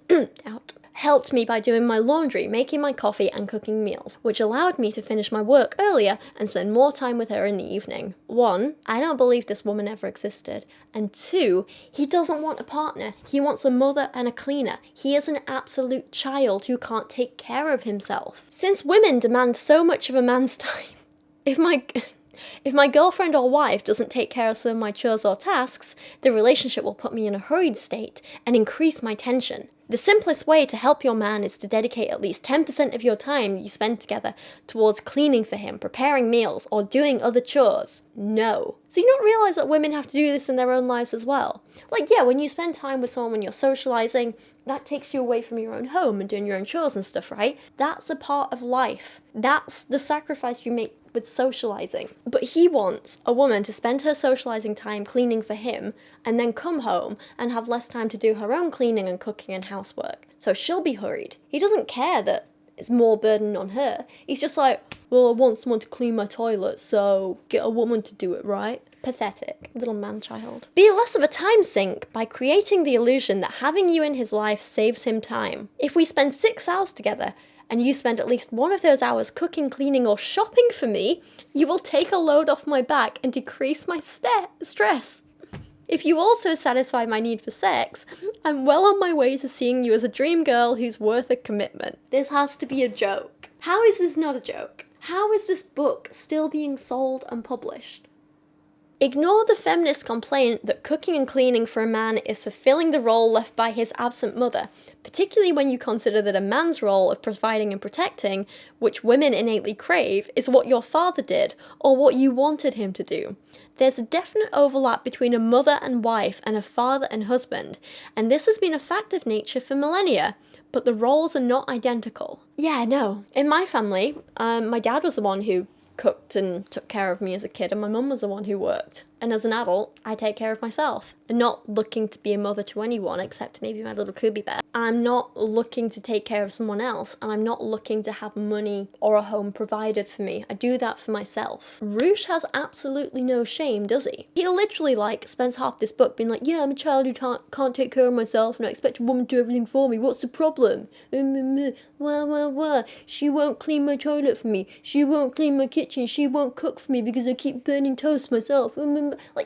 [SPEAKER 1] helped me by doing my laundry, making my coffee, and cooking meals, which allowed me to finish my work earlier and spend more time with her in the evening. 1, I don't believe this woman ever existed. And 2, he doesn't want a partner. He wants a mother and a cleaner. He is an absolute child who can't take care of himself. Since women demand so much of a man's time, if my girlfriend or wife doesn't take care of some of my chores or tasks, the relationship will put me in a hurried state and increase my tension. The simplest way to help your man is to dedicate at least 10% of your time you spend together towards cleaning for him, preparing meals, or doing other chores. No. So you don't realise that women have to do this in their own lives as well? Like, yeah, when you spend time with someone, when you're socialising, that takes you away from your own home and doing your own chores and stuff, right? That's a part of life. That's the sacrifice you make with socialising. But he wants a woman to spend her socialising time cleaning for him and then come home and have less time to do her own cleaning and cooking and housework. So she'll be hurried. He doesn't care that it's more burden on her. He's just like, well, I want someone to clean my toilet, so get a woman to do it, right? Pathetic. Little man-child. Be less of a time sink by creating the illusion that having you in his life saves him time. If we spend 6 hours together, and you spend at least one of those hours cooking, cleaning, or shopping for me, you will take a load off my back and decrease my stress. If you also satisfy my need for sex, I'm well on my way to seeing you as a dream girl who's worth a commitment. This has to be a joke. How is this not a joke? How is this book still being sold and published? Ignore the feminist complaint that cooking and cleaning for a man is fulfilling the role left by his absent mother, particularly when you consider that a man's role of providing and protecting, which women innately crave, is what your father did, or what you wanted him to do. There's a definite overlap between a mother and wife and a father and husband, and this has been a fact of nature for millennia, but the roles are not identical. Yeah, no. In my family, my dad was the one who cooked and took care of me as a kid, and my mum was the one who worked. And as an adult, I take care of myself. I'm not looking to be a mother to anyone except maybe my little Kubi bear. I'm not looking to take care of someone else, and I'm not looking to have money or a home provided for me. I do that for myself. Roosh has absolutely no shame, does he? He literally, spends half this book being like, yeah, I'm a child who can't take care of myself, and I expect a woman to do everything for me. What's the problem? She won't clean my toilet for me. She won't clean my kitchen. She won't cook for me because I keep burning toast myself.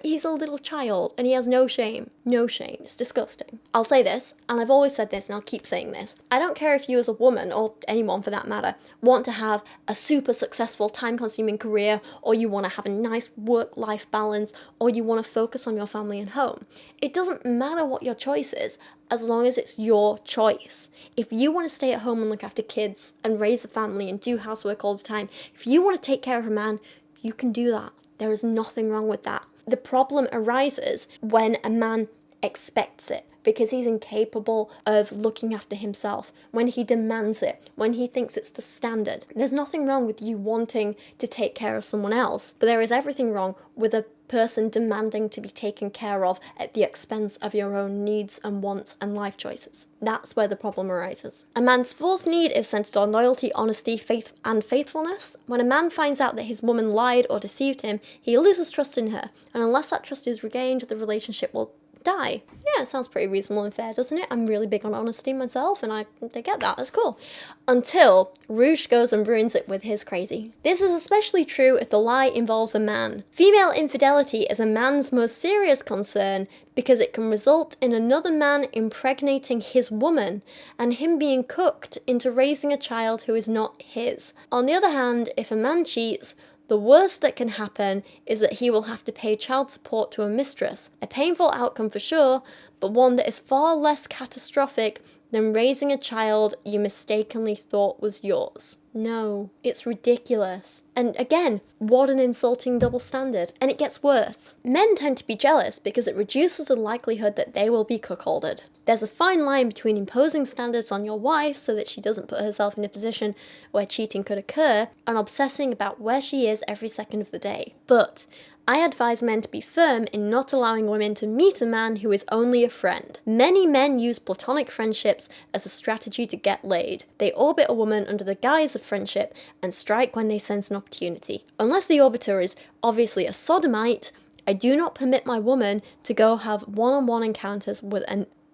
[SPEAKER 1] He's a little child, and he has no shame. No shame. It's disgusting. I'll say this, and I've always said this, and I'll keep saying this. I don't care if you as a woman, or anyone for that matter, want to have a super successful, time-consuming career, or you want to have a nice work-life balance, or you want to focus on your family and home. It doesn't matter what your choice is, as long as it's your choice. If you want to stay at home and look after kids, and raise a family, and do housework all the time, if you want to take care of a man, you can do that. There is nothing wrong with that. The problem arises when a man expects it, because he's incapable of looking after himself, when he demands it, when he thinks it's the standard. There's nothing wrong with you wanting to take care of someone else, but there is everything wrong with a person demanding to be taken care of at the expense of your own needs and wants and life choices. That's where the problem arises. A man's fourth need is centered on loyalty, honesty, faith, and faithfulness. When a man finds out that his woman lied or deceived him, he loses trust in her, and unless that trust is regained, the relationship will die. Yeah, it sounds pretty reasonable and fair, doesn't it? I'm really big on honesty myself, and I get that. That's cool. Until Roosh goes and ruins it with his crazy. This is especially true if the lie involves a man. Female infidelity is a man's most serious concern because it can result in another man impregnating his woman and him being cooked into raising a child who is not his. On the other hand, if a man cheats, the worst that can happen is that he will have to pay child support to a mistress. A painful outcome for sure, but one that is far less catastrophic than raising a child you mistakenly thought was yours. No, it's ridiculous. And again, what an insulting double standard. And it gets worse. Men tend to be jealous because it reduces the likelihood that they will be cuckolded. There's a fine line between imposing standards on your wife so that she doesn't put herself in a position where cheating could occur, and obsessing about where she is every second of the day. But I advise men to be firm in not allowing women to meet a man who is only a friend. Many men use platonic friendships as a strategy to get laid. They orbit a woman under the guise of friendship and strike when they sense an opportunity. Unless the orbiter is obviously a sodomite, I do not permit my woman to go have one-on-one encounters with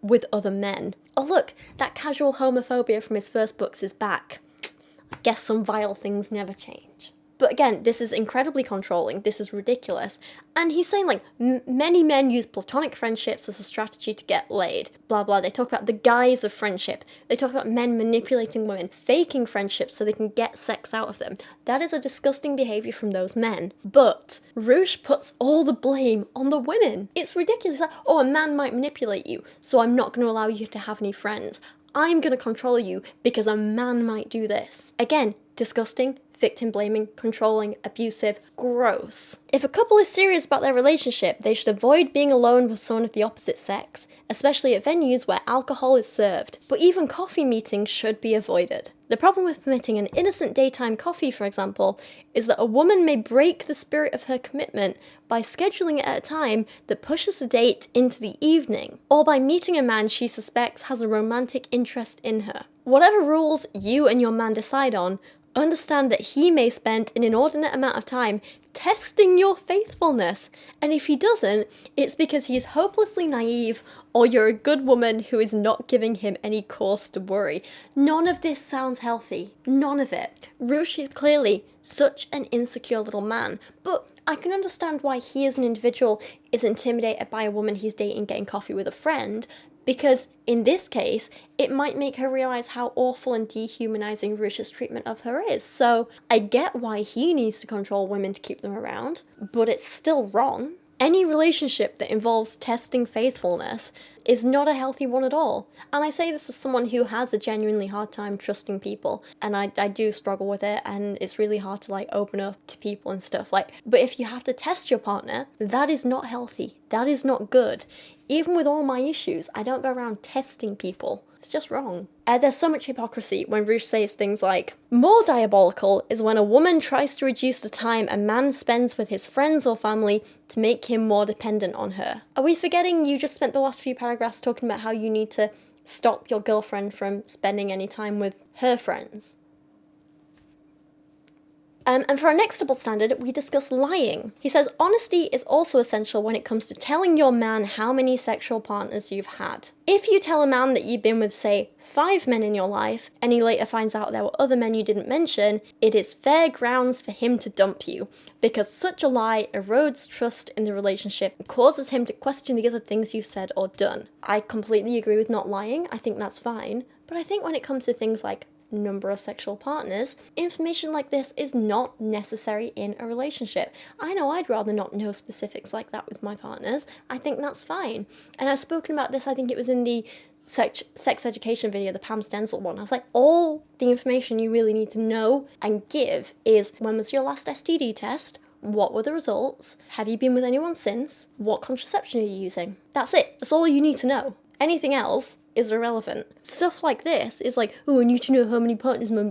[SPEAKER 1] with other men. Oh look, that casual homophobia from his first books is back. I guess some vile things never change. But again, this is incredibly controlling, this is ridiculous, and he's saying like, many men use platonic friendships as a strategy to get laid, blah blah. They talk about the guise of friendship, they talk about men manipulating women, faking friendships so they can get sex out of them. That is a disgusting behaviour from those men. But Roosh puts all the blame on the women. It's ridiculous. Like, oh, a man might manipulate you, so I'm not going to allow you to have any friends. I'm going to control you because a man might do this. Again, disgusting, victim blaming, controlling, abusive, gross. If a couple is serious about their relationship, they should avoid being alone with someone of the opposite sex, especially at venues where alcohol is served. But even coffee meetings should be avoided. The problem with permitting an innocent daytime coffee, for example, is that a woman may break the spirit of her commitment by scheduling it at a time that pushes the date into the evening, or by meeting a man she suspects has a romantic interest in her. Whatever rules you and your man decide on, understand that he may spend an inordinate amount of time testing your faithfulness, and if he doesn't, it's because he is hopelessly naive or you're a good woman who is not giving him any cause to worry. None of this sounds healthy. None of it. Roosh is clearly such an insecure little man, but I can understand why he as an individual is intimidated by a woman he's dating getting coffee with a friend, because in this case, it might make her realise how awful and dehumanising Roosh's treatment of her is. So I get why he needs to control women to keep them around, but it's still wrong. Any relationship that involves testing faithfulness is not a healthy one at all. And I say this as someone who has a genuinely hard time trusting people, and I do struggle with it, and it's really hard to like open up to people and stuff like, but if you have to test your partner, that is not healthy. That is not good. Even with all my issues, I don't go around testing people. It's just wrong. There's so much hypocrisy when Roosh says things like, more diabolical is when a woman tries to reduce the time a man spends with his friends or family to make him more dependent on her. Are we forgetting you just spent the last few paragraphs talking about how you need to stop your girlfriend from spending any time with her friends? And for our next double standard, we discuss lying. He says, honesty is also essential when it comes to telling your man how many sexual partners you've had. If you tell a man that you've been with, say, 5 men in your life, and he later finds out there were other men you didn't mention, it is fair grounds for him to dump you, because such a lie erodes trust in the relationship and causes him to question the other things you've said or done. I completely agree with not lying. I think that's fine. But I think when it comes to things like number of sexual partners, information like this is not necessary in a relationship. I know I'd rather not know specifics like that with my partners. I think that's fine. And I've spoken about this, I think it was in the sex education video, the Pam Stenzel one. I was like, all the information you really need to know and give is, when was your last STD test? What were the results? Have you been with anyone since? What contraception are you using? That's it. That's all you need to know. Anything else is irrelevant. Stuff like this is like, oh, I need to know how many partners my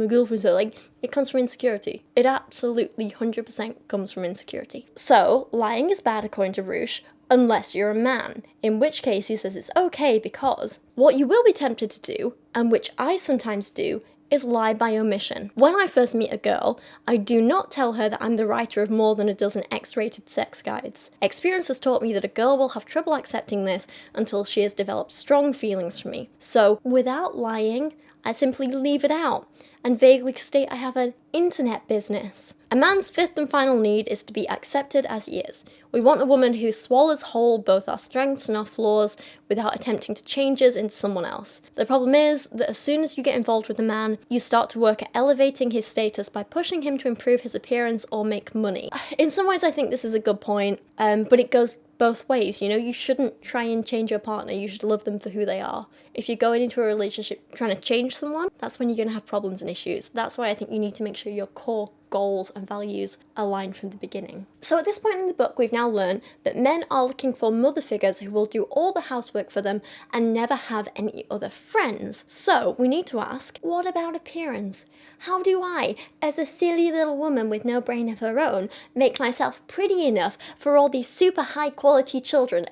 [SPEAKER 1] girlfriends are. Like, it comes from insecurity. It absolutely 100% comes from insecurity. So, lying is bad according to Roosh, unless you're a man, in which case he says it's okay because what you will be tempted to do, and which I sometimes do, is lie by omission. When I first meet a girl, I do not tell her that I'm the writer of more than a dozen X-rated sex guides. Experience has taught me that a girl will have trouble accepting this until she has developed strong feelings for me. So, without lying, I simply leave it out and vaguely state I have an internet business. A man's fifth and final need is to be accepted as he is. We want a woman who swallows whole both our strengths and our flaws without attempting to change us into someone else. The problem is that as soon as you get involved with a man, you start to work at elevating his status by pushing him to improve his appearance or make money. In some ways I think this is a good point, but it goes both ways, you know? You shouldn't try and change your partner, you should love them for who they are. If you're going into a relationship trying to change someone, that's when you're going to have problems and issues. That's why I think you need to make sure your core goals and values align from the beginning. So at this point in the book, we've now learned that men are looking for mother figures who will do all the housework for them and never have any other friends. So we need to ask, what about appearance? How do I, as a silly little woman with no brain of her own, make myself pretty enough for all these super high quality children,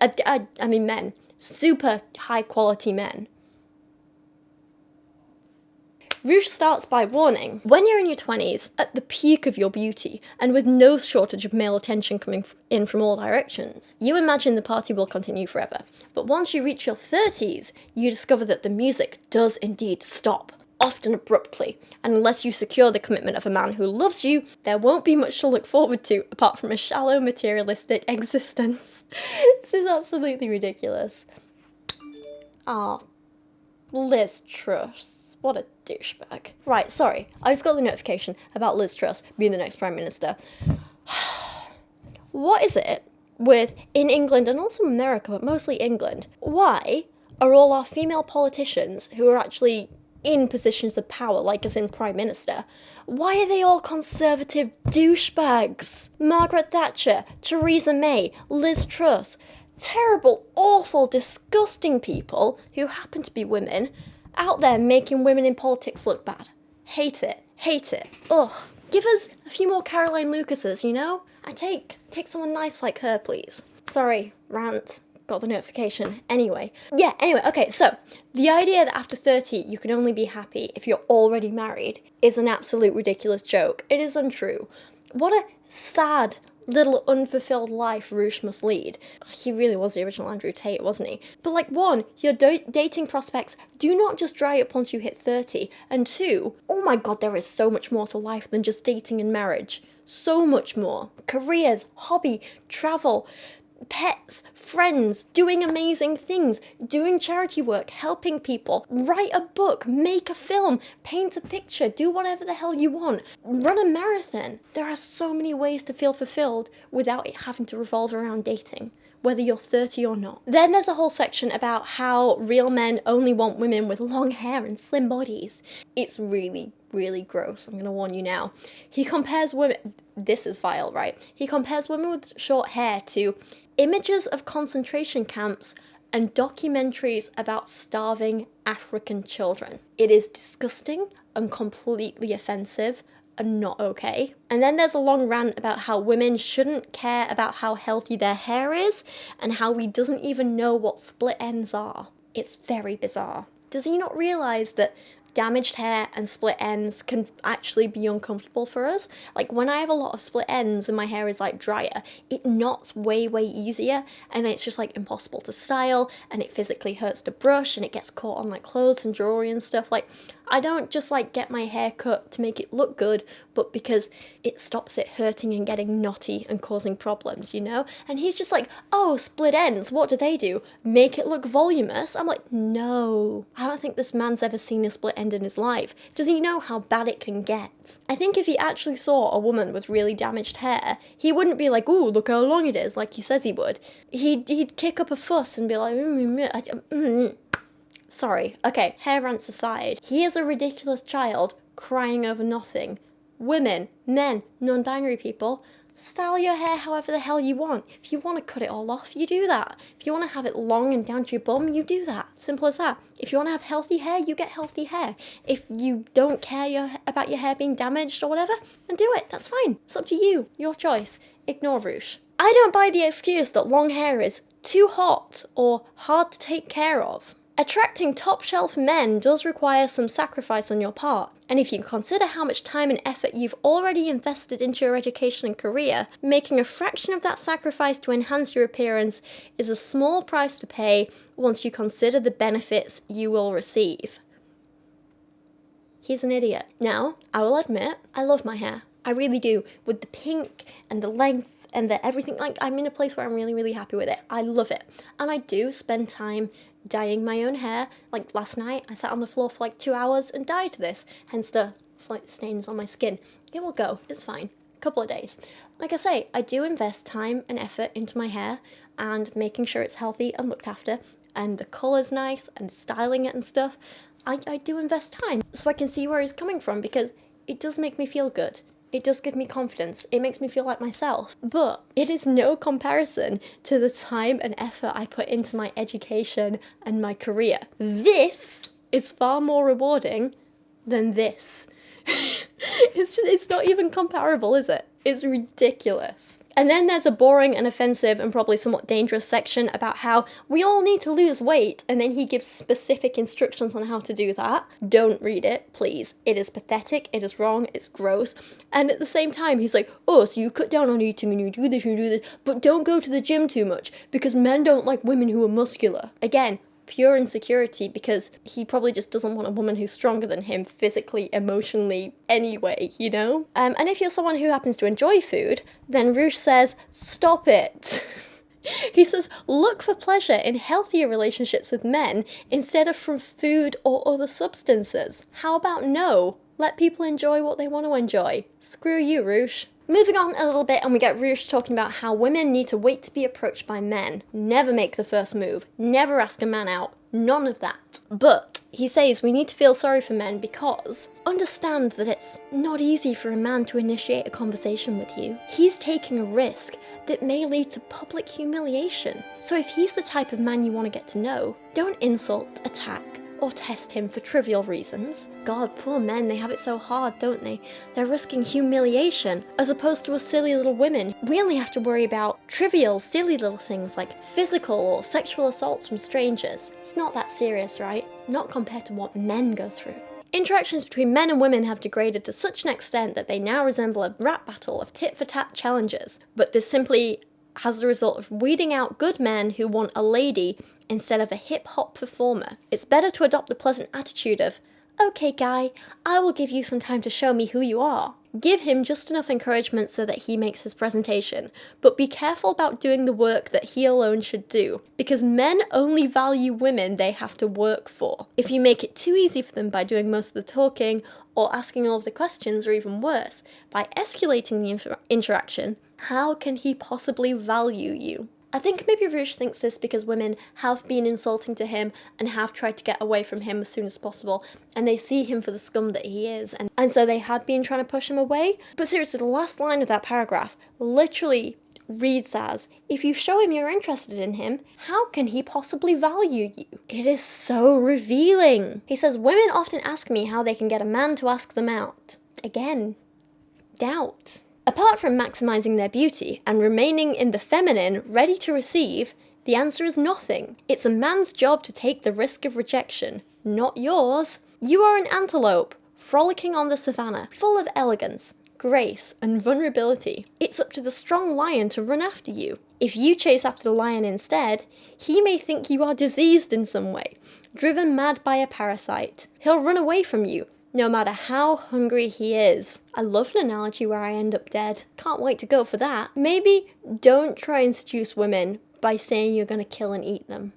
[SPEAKER 1] men, super high quality men? Roosh starts by warning, when you're in your 20s, at the peak of your beauty, and with no shortage of male attention coming in from all directions, you imagine the party will continue forever. But once you reach your 30s, you discover that the music does indeed stop, often abruptly, and unless you secure the commitment of a man who loves you, there won't be much to look forward to apart from a shallow, materialistic existence. This is absolutely ridiculous. Ah, Liz Truss. What a douchebag. Right, sorry, I just got the notification about Liz Truss being the next Prime Minister. What is it with, in England and also America, but mostly England, why are all our female politicians who are actually in positions of power, like as in Prime Minister, why are they all conservative douchebags? Margaret Thatcher, Theresa May, Liz Truss, terrible, awful, disgusting people who happen to be women out there making women in politics look bad. Hate it. Hate it. Ugh. Give us a few more Caroline Lucases, you know? I take someone nice like her, please. Sorry, rant. Got the notification. Anyway, okay, so the idea that after 30 you can only be happy if you're already married is an absolute ridiculous joke. It is untrue. What a sad little unfulfilled life Roosh must lead. He really was the original Andrew Tate, wasn't he? But like, one, your dating prospects do not just dry up once you hit 30, and two, oh my god, there is so much more to life than just dating and marriage. So much more. Careers, hobby, travel, pets, friends, doing amazing things, doing charity work, helping people, write a book, make a film, paint a picture, do whatever the hell you want, run a marathon. There are so many ways to feel fulfilled without it having to revolve around dating, whether you're 30 or not. Then there's a whole section about how real men only want women with long hair and slim bodies. It's really, really gross, I'm gonna warn you now. He compares women, this is vile, right? He compares women with short hair to images of concentration camps and documentaries about starving African children. It is disgusting and completely offensive and not okay. And then there's a long rant about how women shouldn't care about how healthy their hair is and how he doesn't even know what split ends are. It's very bizarre. Does he not realise that damaged hair and split ends can actually be uncomfortable for us? Like, when I have a lot of split ends and my hair is like drier, it knots way easier, and then it's just like impossible to style, and it physically hurts to brush, and it gets caught on like clothes and jewelry and stuff. Like, I don't just like get my hair cut to make it look good, but because it stops it hurting and getting knotty and causing problems, you know? And he's just like, oh, split ends, what do? Make it look voluminous? I'm like, no. I don't think this man's ever seen a split end in his life. Does he know how bad it can get? I think if he actually saw a woman with really damaged hair, he wouldn't be like, ooh, look how long it is, like he says he would. He'd kick up a fuss and be like, Sorry. Okay, hair rants aside. He is a ridiculous child crying over nothing. Women, men, non-binary people, style your hair however the hell you want. If you want to cut it all off, you do that. If you want to have it long and down to your bum, you do that. Simple as that. If you want to have healthy hair, you get healthy hair. If you don't care about your hair being damaged or whatever, then do it. That's fine. It's up to you. Your choice. Ignore Roosh. I don't buy the excuse that long hair is too hot or hard to take care of. Attracting top-shelf men does require some sacrifice on your part, and if you consider how much time and effort you've already invested into your education and career, making a fraction of that sacrifice to enhance your appearance is a small price to pay once you consider the benefits you will receive. He's an idiot. Now, I will admit, I love my hair. I really do. With the pink and the length and the everything, like, I'm in a place where I'm really happy with it. I love it. And I do spend time dyeing my own hair. Like last night, I sat on the floor for like 2 hours and dyed this, hence the slight stains on my skin. It will go, it's fine. A couple of days. Like I say, I do invest time and effort into my hair and making sure it's healthy and looked after, and the colour's nice and styling it and stuff. I do invest time so I can see where he's coming from, because it does make me feel good. It does give me confidence. It makes me feel like myself. But it is no comparison to the time and effort I put into my education and my career. This is far more rewarding than this. It's not even comparable, is it? is ridiculous. And then there's a boring and offensive and probably somewhat dangerous section about how we all need to lose weight, and then he gives specific instructions on how to do that. Don't read it, please. It is pathetic, it is wrong, it's gross. And at the same time, he's like, oh, so you cut down on eating and you do this, but don't go to the gym too much, because men don't like women who are muscular. Again, pure insecurity, because he probably just doesn't want a woman who's stronger than him physically, emotionally, anyway, you know? And if you're someone who happens to enjoy food, then Roosh says, stop it. He says, look for pleasure in healthier relationships with men instead of from food or other substances. How about no? Let people enjoy what they want to enjoy. Screw you, Roosh. Moving on a little bit, and we get Roosh talking about how women need to wait to be approached by men. Never make the first move. Never ask a man out. None of that. But he says we need to feel sorry for men because understand that it's not easy for a man to initiate a conversation with you. He's taking a risk that may lead to public humiliation. So if he's the type of man you want to get to know, don't insult, attack, or test him for trivial reasons. God, poor men, they have it so hard, don't they? They're risking humiliation, as opposed to us silly little women. We only have to worry about trivial, silly little things like physical or sexual assaults from strangers. It's not that serious, right? Not compared to what men go through. Interactions between men and women have degraded to such an extent that they now resemble a rap battle of tit-for-tat challenges, but this simply has the result of weeding out good men who want a lady instead of a hip-hop performer. It's better to adopt the pleasant attitude of, okay guy, I will give you some time to show me who you are. Give him just enough encouragement so that he makes his presentation, but be careful about doing the work that he alone should do, because men only value women they have to work for. If you make it too easy for them by doing most of the talking, or asking all of the questions, or even worse, by escalating the interaction, how can he possibly value you? I think maybe Roosh thinks this because women have been insulting to him and have tried to get away from him as soon as possible, and they see him for the scum that he is, and so they had been trying to push him away. But seriously, the last line of that paragraph literally reads as, if you show him you're interested in him, how can he possibly value you? It is so revealing. He says, women often ask me how they can get a man to ask them out. Again, doubt. Apart from maximizing their beauty and remaining in the feminine, ready to receive, the answer is nothing. It's a man's job to take the risk of rejection, not yours. You are an antelope, frolicking on the savannah, full of elegance, grace, and vulnerability. It's up to the strong lion to run after you. If you chase after the lion instead, he may think you are diseased in some way, driven mad by a parasite. He'll run away from you, no matter how hungry he is. I love an analogy where I end up dead. Can't wait to go for that. Maybe don't try and seduce women by saying you're going to kill and eat them.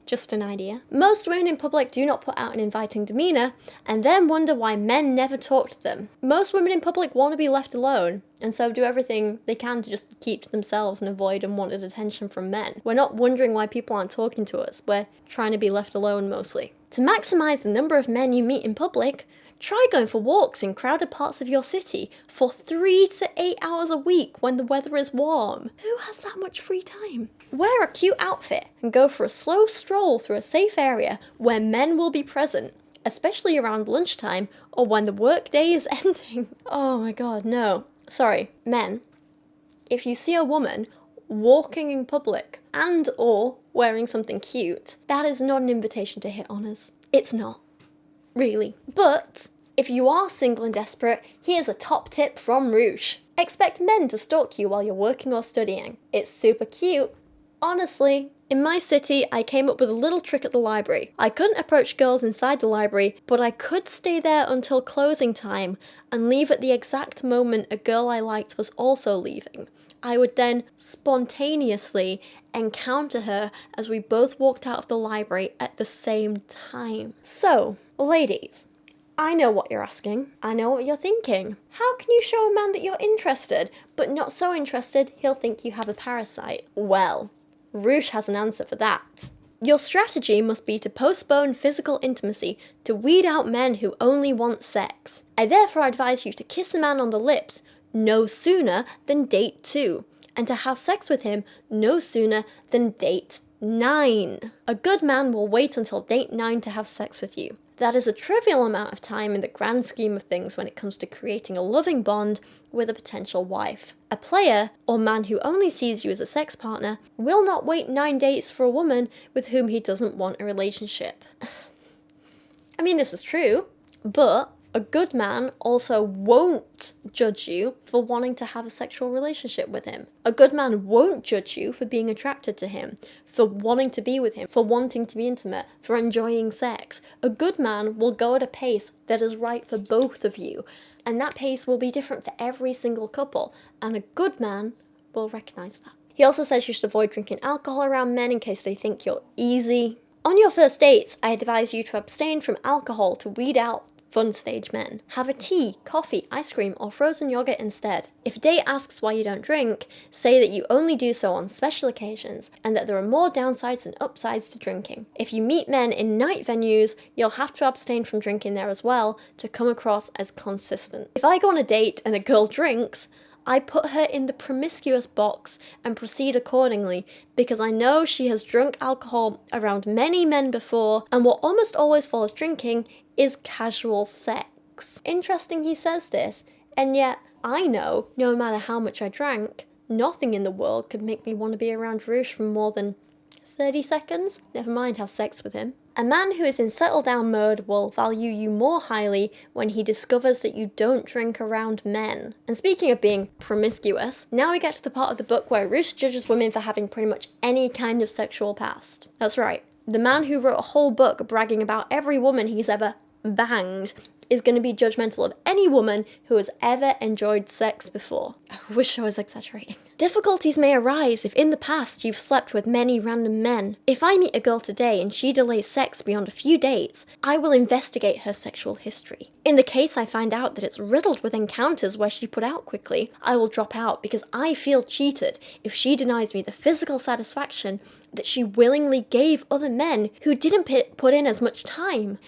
[SPEAKER 1] Just an idea. Most women in public do not put out an inviting demeanour, and then wonder why men never talk to them. Most women in public want to be left alone, and so do everything they can to just keep to themselves and avoid unwanted attention from men. We're not wondering why people aren't talking to us, we're trying to be left alone mostly. To maximise the number of men you meet in public, try going for walks in crowded parts of your city for 3 to 8 hours a week when the weather is warm. Who has that much free time? Wear a cute outfit and go for a slow stroll through a safe area where men will be present, especially around lunchtime or when the workday is ending. Oh my god, no. Sorry, men. If you see a woman walking in public and or wearing something cute, that is not an invitation to hit on us. It's not. Really. But if you are single and desperate, here's a top tip from Roosh. Expect men to stalk you while you're working or studying. It's super cute. Honestly, in my city, I came up with a little trick at the library. I couldn't approach girls inside the library, but I could stay there until closing time and leave at the exact moment a girl I liked was also leaving. I would then spontaneously encounter her as we both walked out of the library at the same time. So, ladies, I know what you're asking. I know what you're thinking. How can you show a man that you're interested, but not so interested he'll think you have a parasite? Well, Roosh has an answer for that. Your strategy must be to postpone physical intimacy to weed out men who only want sex. I therefore advise you to kiss a man on the lips no sooner than date 2, and to have sex with him no sooner than date 9. A good man will wait until date 9 to have sex with you. That is a trivial amount of time in the grand scheme of things when it comes to creating a loving bond with a potential wife. A player, or man who only sees you as a sex partner, will not wait 9 dates for a woman with whom he doesn't want a relationship. I mean, this is true, but a good man also won't judge you for wanting to have a sexual relationship with him. A good man won't judge you for being attracted to him, for wanting to be with him, for wanting to be intimate, for enjoying sex. A good man will go at a pace that is right for both of you, and that pace will be different for every single couple, and a good man will recognize that. He also says you should avoid drinking alcohol around men in case they think you're easy. On your first dates, I advise you to abstain from alcohol to weed out fun stage men. Have a tea, coffee, ice cream, or frozen yogurt instead. If a date asks why you don't drink, say that you only do so on special occasions, and that there are more downsides than upsides to drinking. If you meet men in night venues, you'll have to abstain from drinking there as well to come across as consistent. If I go on a date and a girl drinks, I put her in the promiscuous box and proceed accordingly, because I know she has drunk alcohol around many men before, and what almost always follows drinking is casual sex. Interesting he says this, and yet I know no matter how much I drank, nothing in the world could make me want to be around Roosh for more than 30 seconds, never mind have sex with him. A man who is in settle down mode will value you more highly when he discovers that you don't drink around men. And speaking of being promiscuous, now we get to the part of the book where Roosh judges women for having pretty much any kind of sexual past. That's right, the man who wrote a whole book bragging about every woman he's ever banged is going to be judgmental of any woman who has ever enjoyed sex before. I wish I was exaggerating. Difficulties may arise if in the past you've slept with many random men. If I meet a girl today and she delays sex beyond a few dates, I will investigate her sexual history. In the case I find out that it's riddled with encounters where she put out quickly, I will drop out because I feel cheated if she denies me the physical satisfaction that she willingly gave other men who didn't put in as much time.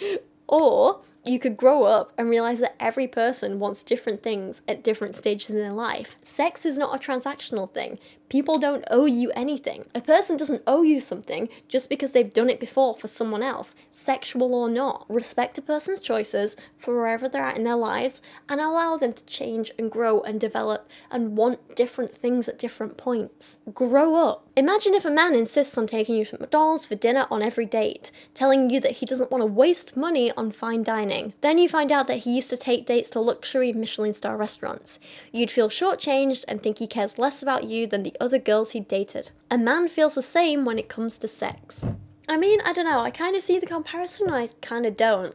[SPEAKER 1] Or you could grow up and realize that every person wants different things at different stages in their life. Sex is not a transactional thing. People don't owe you anything. A person doesn't owe you something just because they've done it before for someone else, sexual or not. Respect a person's choices for wherever they're at in their lives and allow them to change and grow and develop and want different things at different points. Grow up. Imagine if a man insists on taking you to McDonald's for dinner on every date, telling you that he doesn't want to waste money on fine dining. Then you find out that he used to take dates to luxury Michelin star restaurants. You'd feel shortchanged and think he cares less about you than the other girls he dated. A man feels the same when it comes to sex. I mean, I don't know, I kind of see the comparison, I kind of don't.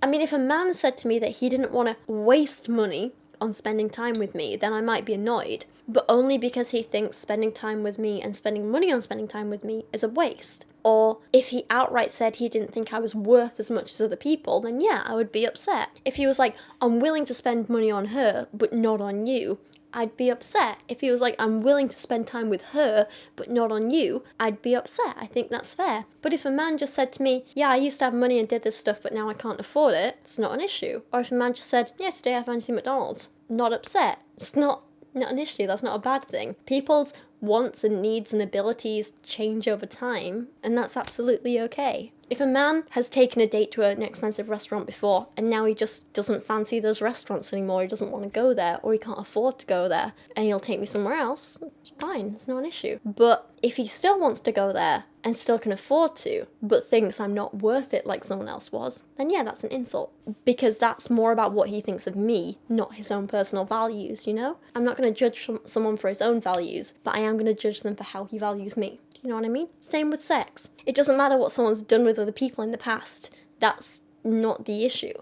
[SPEAKER 1] If a man said to me that he didn't want to waste money on spending time with me, then I might be annoyed, but only because he thinks spending time with me and spending money on spending time with me is a waste. Or if he outright said he didn't think I was worth as much as other people, then yeah, I would be upset. If he was like, I'm willing to spend money on her, but not on you, I'd be upset. If he was like, I'm willing to spend time with her, but not on you, I'd be upset. I think that's fair. But if a man just said to me, yeah, I used to have money and did this stuff, but now I can't afford it, it's not an issue. Or if a man just said, yeah, today I fancy McDonald's, not upset. It's not an issue, that's not a bad thing. People's wants and needs and abilities change over time, and that's absolutely okay. If a man has taken a date to an expensive restaurant before, and now he just doesn't fancy those restaurants anymore, he doesn't want to go there, or he can't afford to go there, and he'll take me somewhere else, it's fine, it's not an issue. But if he still wants to go there, and still can afford to, but thinks I'm not worth it like someone else was, then yeah, that's an insult. Because that's more about what he thinks of me, not his own personal values, you know? I'm not going to judge someone for his own values, but I am going to judge them for how he values me. You know what I mean? Same with sex. It doesn't matter what someone's done with other people in the past. That's not the issue.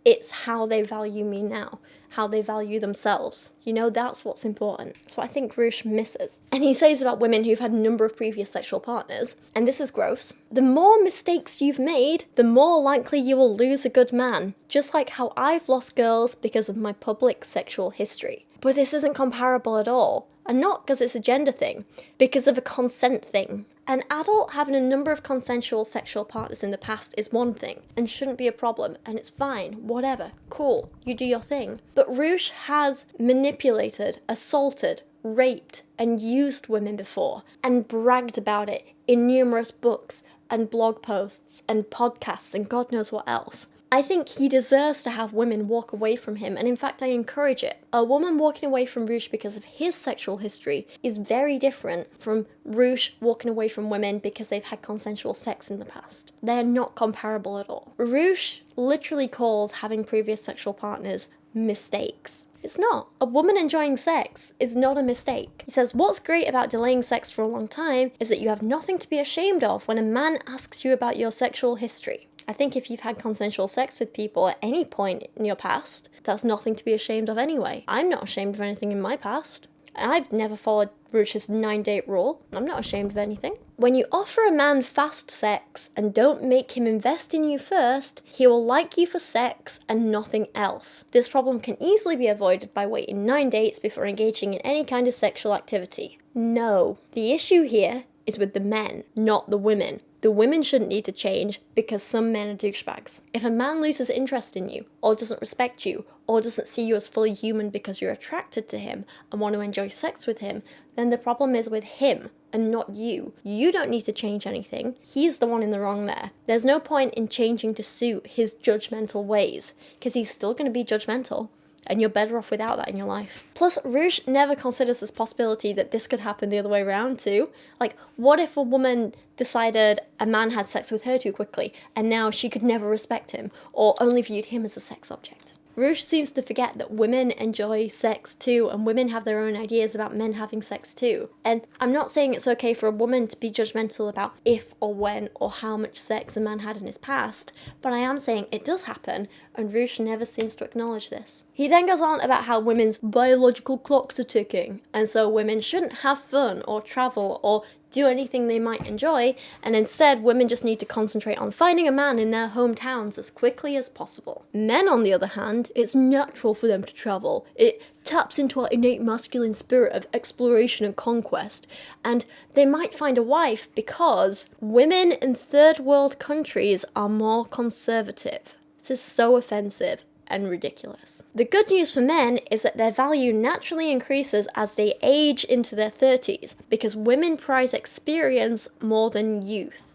[SPEAKER 1] It's how they value me now, how they value themselves. You know, that's what's important. That's what I think Roosh misses. And he says about women who've had a number of previous sexual partners, and this is gross, the more mistakes you've made, the more likely you will lose a good man. Just like how I've lost girls because of my public sexual history. But this isn't comparable at all. And not because it's a gender thing, because of a consent thing. An adult having a number of consensual sexual partners in the past is one thing, and shouldn't be a problem, and it's fine, whatever, cool, you do your thing. But Roosh has manipulated, assaulted, raped, and used women before, and bragged about it in numerous books, and blog posts and podcasts and God knows what else. I think he deserves to have women walk away from him, and in fact I encourage it. A woman walking away from Roosh because of his sexual history is very different from Roosh walking away from women because they've had consensual sex in the past. They are not comparable at all. Roosh literally calls having previous sexual partners mistakes. It's not. A woman enjoying sex is not a mistake. He says, what's great about delaying sex for a long time is that you have nothing to be ashamed of when a man asks you about your sexual history. I think if you've had consensual sex with people at any point in your past, that's nothing to be ashamed of anyway. I'm not ashamed of anything in my past. I've never followed Roosh's 9-date rule. I'm not ashamed of anything. When you offer a man fast sex and don't make him invest in you first, he will like you for sex and nothing else. This problem can easily be avoided by waiting 9 dates before engaging in any kind of sexual activity. No, the issue here is with the men, not the women. The women shouldn't need to change because some men are douchebags. If a man loses interest in you, or doesn't respect you, or doesn't see you as fully human because you're attracted to him and want to enjoy sex with him, then the problem is with him and not you. You don't need to change anything. He's the one in the wrong there. There's no point in changing to suit his judgmental ways, because he's still going to be judgmental. And you're better off without that in your life. Plus, Roosh never considers this possibility that this could happen the other way around too. Like, what if a woman decided a man had sex with her too quickly, and now she could never respect him, or only viewed him as a sex object? Roosh seems to forget that women enjoy sex too, and women have their own ideas about men having sex too. And I'm not saying it's okay for a woman to be judgmental about if or when or how much sex a man had in his past, but I am saying it does happen, and Roosh never seems to acknowledge this. He then goes on about how women's biological clocks are ticking, and so women shouldn't have fun or travel or do anything they might enjoy, and instead women just need to concentrate on finding a man in their hometowns as quickly as possible. Men, on the other hand, it's natural for them to travel. It taps into our innate masculine spirit of exploration and conquest, and they might find a wife because women in third world countries are more conservative. This is so offensive and ridiculous. The good news for men is that their value naturally increases as they age into their 30s, because women prize experience more than youth.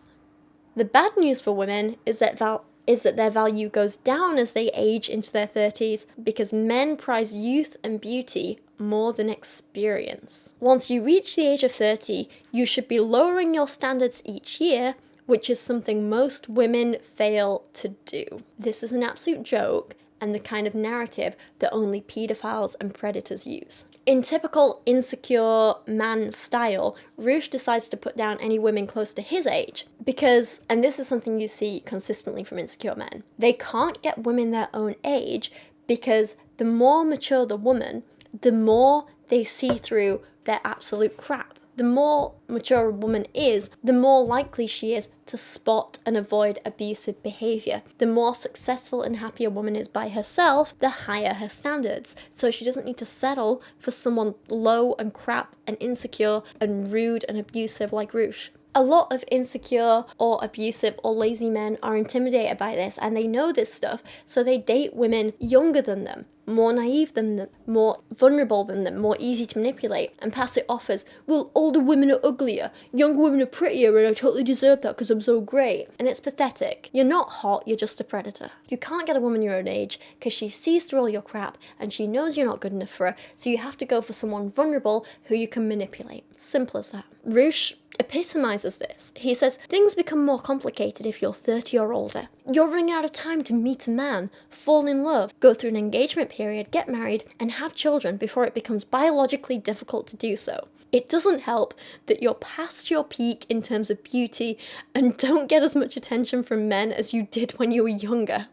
[SPEAKER 1] The bad news for women is that their value goes down as they age into their 30s, because men prize youth and beauty more than experience. Once you reach the age of 30, you should be lowering your standards each year, which is something most women fail to do. This is an absolute joke, and the kind of narrative that only paedophiles and predators use. In typical insecure man style, Roosh decides to put down any women close to his age because, and this is something you see consistently from insecure men, they can't get women their own age because the more mature the woman, the more they see through their absolute crap. The more mature a woman is, the more likely she is to spot and avoid abusive behaviour. The more successful and happy a woman is by herself, the higher her standards. So she doesn't need to settle for someone low and crap and insecure and rude and abusive like Roosh. A lot of insecure or abusive or lazy men are intimidated by this, and they know this stuff, so they date women younger than them, more naive than them, more vulnerable than them, more easy to manipulate, and pass it off as, well, older women are uglier, younger women are prettier, and I totally deserve that because I'm so great. And it's pathetic. You're not hot, you're just a predator. You can't get a woman your own age because she sees through all your crap and she knows you're not good enough for her, so you have to go for someone vulnerable who you can manipulate. Simple as that. Roosh epitomizes this. He says, things become more complicated if you're 30 or older. You're running out of time to meet a man, fall in love, go through an engagement period, get married, and have children before it becomes biologically difficult to do so. It doesn't help that you're past your peak in terms of beauty and don't get as much attention from men as you did when you were younger.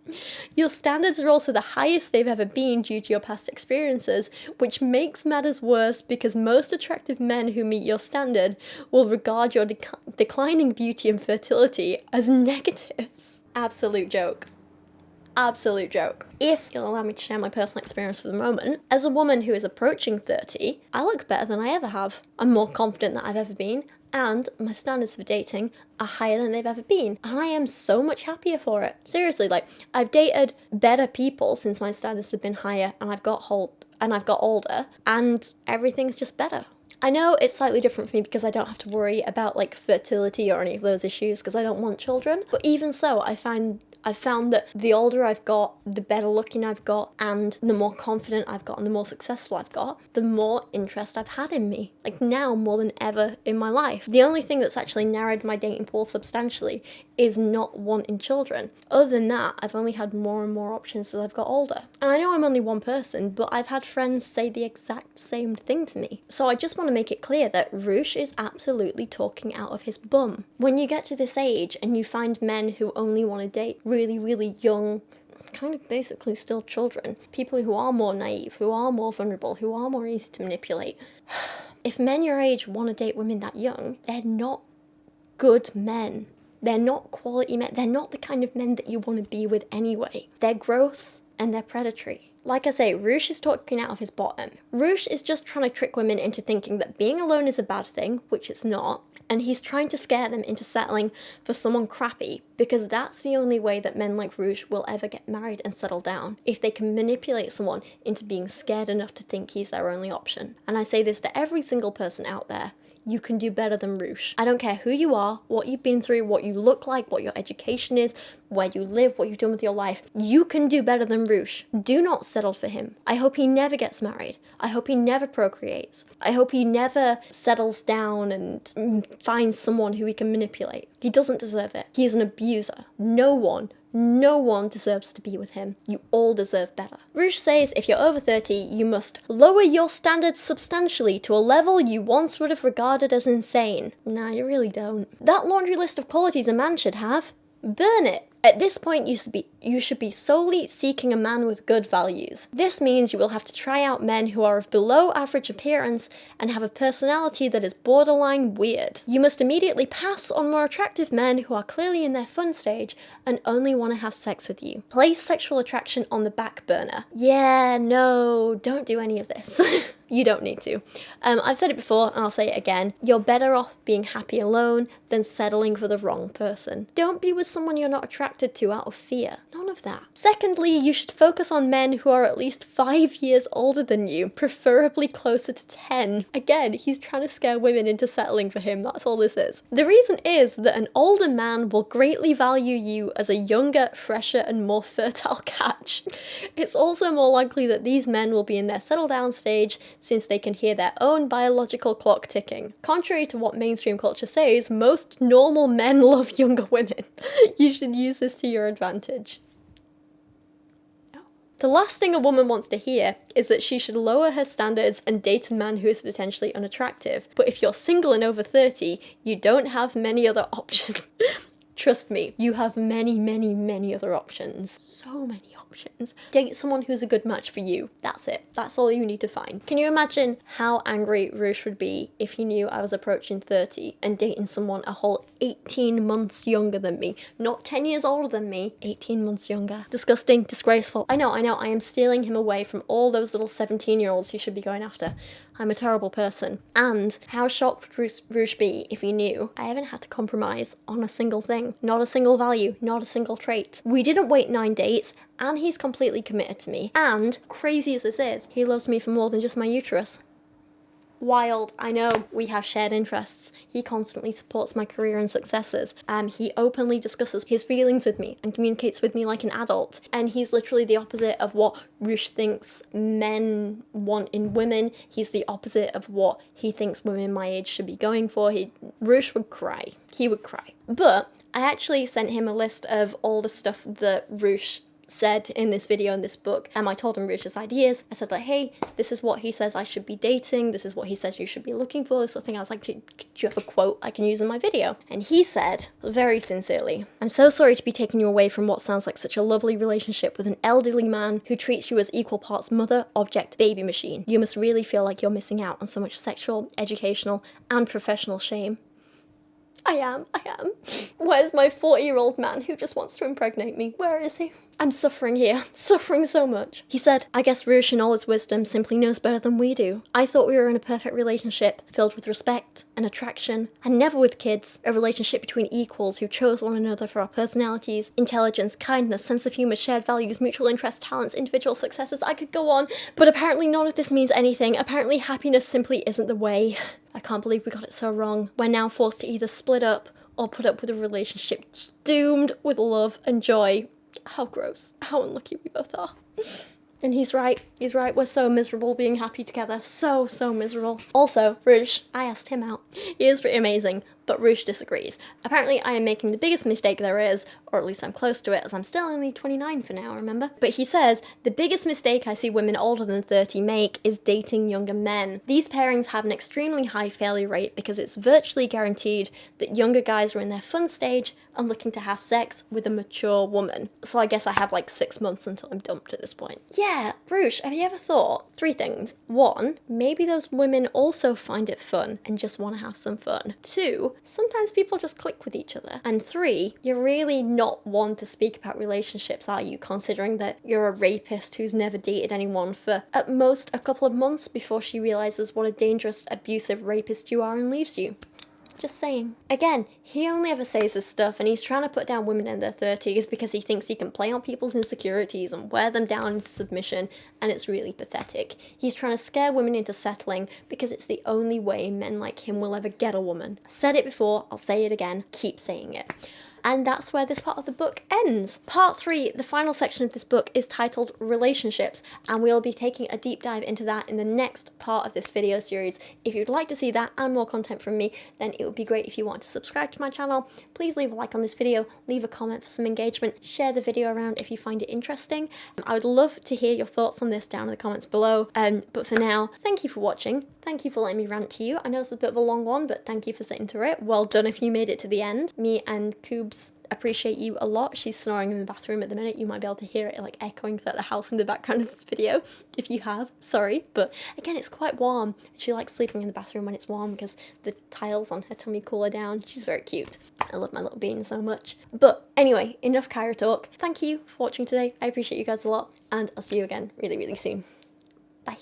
[SPEAKER 1] Your standards are also the highest they've ever been due to your past experiences, which makes matters worse because most attractive men who meet your standard will regard your declining beauty and fertility as negatives. Absolute joke. Absolute joke. If you'll allow me to share my personal experience for the moment, as a woman who is approaching 30, I look better than I ever have. I'm more confident than I've ever been, and my standards for dating are higher than they've ever been, and I am so much happier for it. Seriously, like, I've dated better people since my standards have been higher, and I've got older, and everything's just better. I know it's slightly different for me because I don't have to worry about like fertility or any of those issues because I don't want children. But even so, I've found that the older I've got, the better looking I've got, and the more confident I've got and the more successful I've got, the more interest I've had in me. Like now more than ever in my life. The only thing that's actually narrowed my dating pool substantially is not wanting children. Other than that, I've only had more and more options as I've got older. And I know I'm only one person, but I've had friends say the exact same thing to me. So I just want to make it clear that Roosh is absolutely talking out of his bum. When you get to this age and you find men who only want to date really, really young, kind of basically still children, people who are more naive, who are more vulnerable, who are more easy to manipulate. If men your age want to date women that young, they're not good men. They're not quality men. They're not the kind of men that you want to be with anyway. They're gross and they're predatory. Like I say, Roosh is talking out of his bottom. Roosh is just trying to trick women into thinking that being alone is a bad thing, which it's not, and he's trying to scare them into settling for someone crappy, because that's the only way that men like Roosh will ever get married and settle down, if they can manipulate someone into being scared enough to think he's their only option. And I say this to every single person out there. You can do better than Roosh. I don't care who you are, what you've been through, what you look like, what your education is, where you live, what you've done with your life. You can do better than Roosh. Do not settle for him. I hope he never gets married. I hope he never procreates. I hope he never settles down and finds someone who he can manipulate. He doesn't deserve it. He is an abuser. No one deserves to be with him. You all deserve better. Roosh says if you're over 30, you must lower your standards substantially to a level you once would have regarded as insane. Nah, you really don't. That laundry list of qualities a man should have, burn it. At this point, you should be solely seeking a man with good values. This means you will have to try out men who are of below average appearance and have a personality that is borderline weird. You must immediately pass on more attractive men who are clearly in their fun stage and only want to have sex with you. Place sexual attraction on the back burner. Yeah, no, don't do any of this. You don't need to. I've said it before and I'll say it again. You're better off being happy alone than settling for the wrong person. Don't be with someone you're not attracted to out of fear. None of that. Secondly, you should focus on men who are at least 5 years older than you, preferably closer to 10. Again, he's trying to scare women into settling for him. That's all this is. The reason is that an older man will greatly value you as a younger, fresher, and more fertile catch. It's also more likely that these men will be in their settle down stage since they can hear their own biological clock ticking. Contrary to what mainstream culture says, most normal men love younger women. You should use this to your advantage. The last thing a woman wants to hear is that she should lower her standards and date a man who is potentially unattractive. But if you're single and over 30, you don't have many other options. Trust me, you have many, many, many other options. So many options. Date someone who's a good match for you. That's it. That's all you need to find. Can you imagine how angry Roosh would be if he knew I was approaching 30 and dating someone a whole 18 months younger than me? Not 10 years older than me, 18 months younger. Disgusting, disgraceful. I know, I am stealing him away from all those little 17-year-olds he should be going after. I'm a terrible person. And how shocked would Roosh be if he knew I haven't had to compromise on a single thing. Not a single value, not a single trait. We didn't wait 9 dates, and he's completely committed to me. And, crazy as this is, he loves me for more than just my uterus. Wild, I know, we have shared interests. He constantly supports my career and successes. He openly discusses his feelings with me and communicates with me like an adult. And he's literally the opposite of what Roosh thinks men want in women. He's the opposite of what he thinks women my age should be going for. Roosh would cry. He would cry. But I actually sent him a list of all the stuff that Roosh said in this video, in this book, and I told him Roosh's ideas. I said like, hey, this is what he says I should be dating, this is what he says you should be looking for, this sort of thing. I was like, do you have a quote I can use in my video? And he said, very sincerely, I'm so sorry to be taking you away from what sounds like such a lovely relationship with an elderly man who treats you as equal parts mother, object, baby machine. You must really feel like you're missing out on so much sexual, educational, and professional shame. I am. Where's my 40-year-old man who just wants to impregnate me? Where is he? I'm suffering here, suffering so much. He said, I guess Roosh in all his wisdom simply knows better than we do. I thought we were in a perfect relationship, filled with respect and attraction, and never with kids, a relationship between equals who chose one another for our personalities, intelligence, kindness, sense of humour, shared values, mutual interests, talents, individual successes. I could go on, but apparently none of this means anything. Apparently happiness simply isn't the way. I can't believe we got it so wrong. We're now forced to either split up or put up with a relationship doomed with love and joy. How gross. How unlucky we both are. And he's right. He's right. We're so miserable being happy together. So miserable. Also, Roosh, I asked him out. He is pretty amazing, but Roosh disagrees. Apparently, I am making the biggest mistake there is, or at least I'm close to it, as I'm still only 29 for now, remember? But he says, the biggest mistake I see women older than 30 make is dating younger men. These pairings have an extremely high failure rate because it's virtually guaranteed that younger guys are in their fun stage and looking to have sex with a mature woman. So I guess I have like 6 months until I'm dumped at this point. Yeah, Roosh, have you ever thought? 3 things. 1, maybe those women also find it fun and just want to have some fun. 2, sometimes people just click with each other. And 3, you're really not one to speak about relationships, are you? Considering that you're a rapist who's never dated anyone for at most a couple of months before she realizes what a dangerous, abusive rapist you are and leaves you. Just saying. Again, he only ever says this stuff and he's trying to put down women in their 30s because he thinks he can play on people's insecurities and wear them down into submission, and it's really pathetic. He's trying to scare women into settling because it's the only way men like him will ever get a woman. I said it before, I'll say it again, keep saying it. And that's where this part of the book ends. Part 3, the final section of this book, is titled Relationships, and we'll be taking a deep dive into that in the next part of this video series. If you'd like to see that and more content from me, then it would be great if you want to subscribe to my channel. Please leave a like on this video, leave a comment for some engagement, share the video around if you find it interesting. I would love to hear your thoughts on this down in the comments below. But for now, thank you for watching. Thank you for letting me rant to you. I know it's a bit of a long one, but thank you for sitting through it. Well done if you made it to the end. Me and Coobs appreciate you a lot. She's snoring in the bathroom at the minute. You might be able to hear it like echoing throughout the house in the background of this video. If you have, sorry. But again, it's quite warm. She likes sleeping in the bathroom when it's warm because the tiles on her tummy cool her down. She's very cute. I love my little bean so much. But anyway, enough Kyra talk. Thank you for watching today. I appreciate you guys a lot, and I'll see you again really soon. Bye.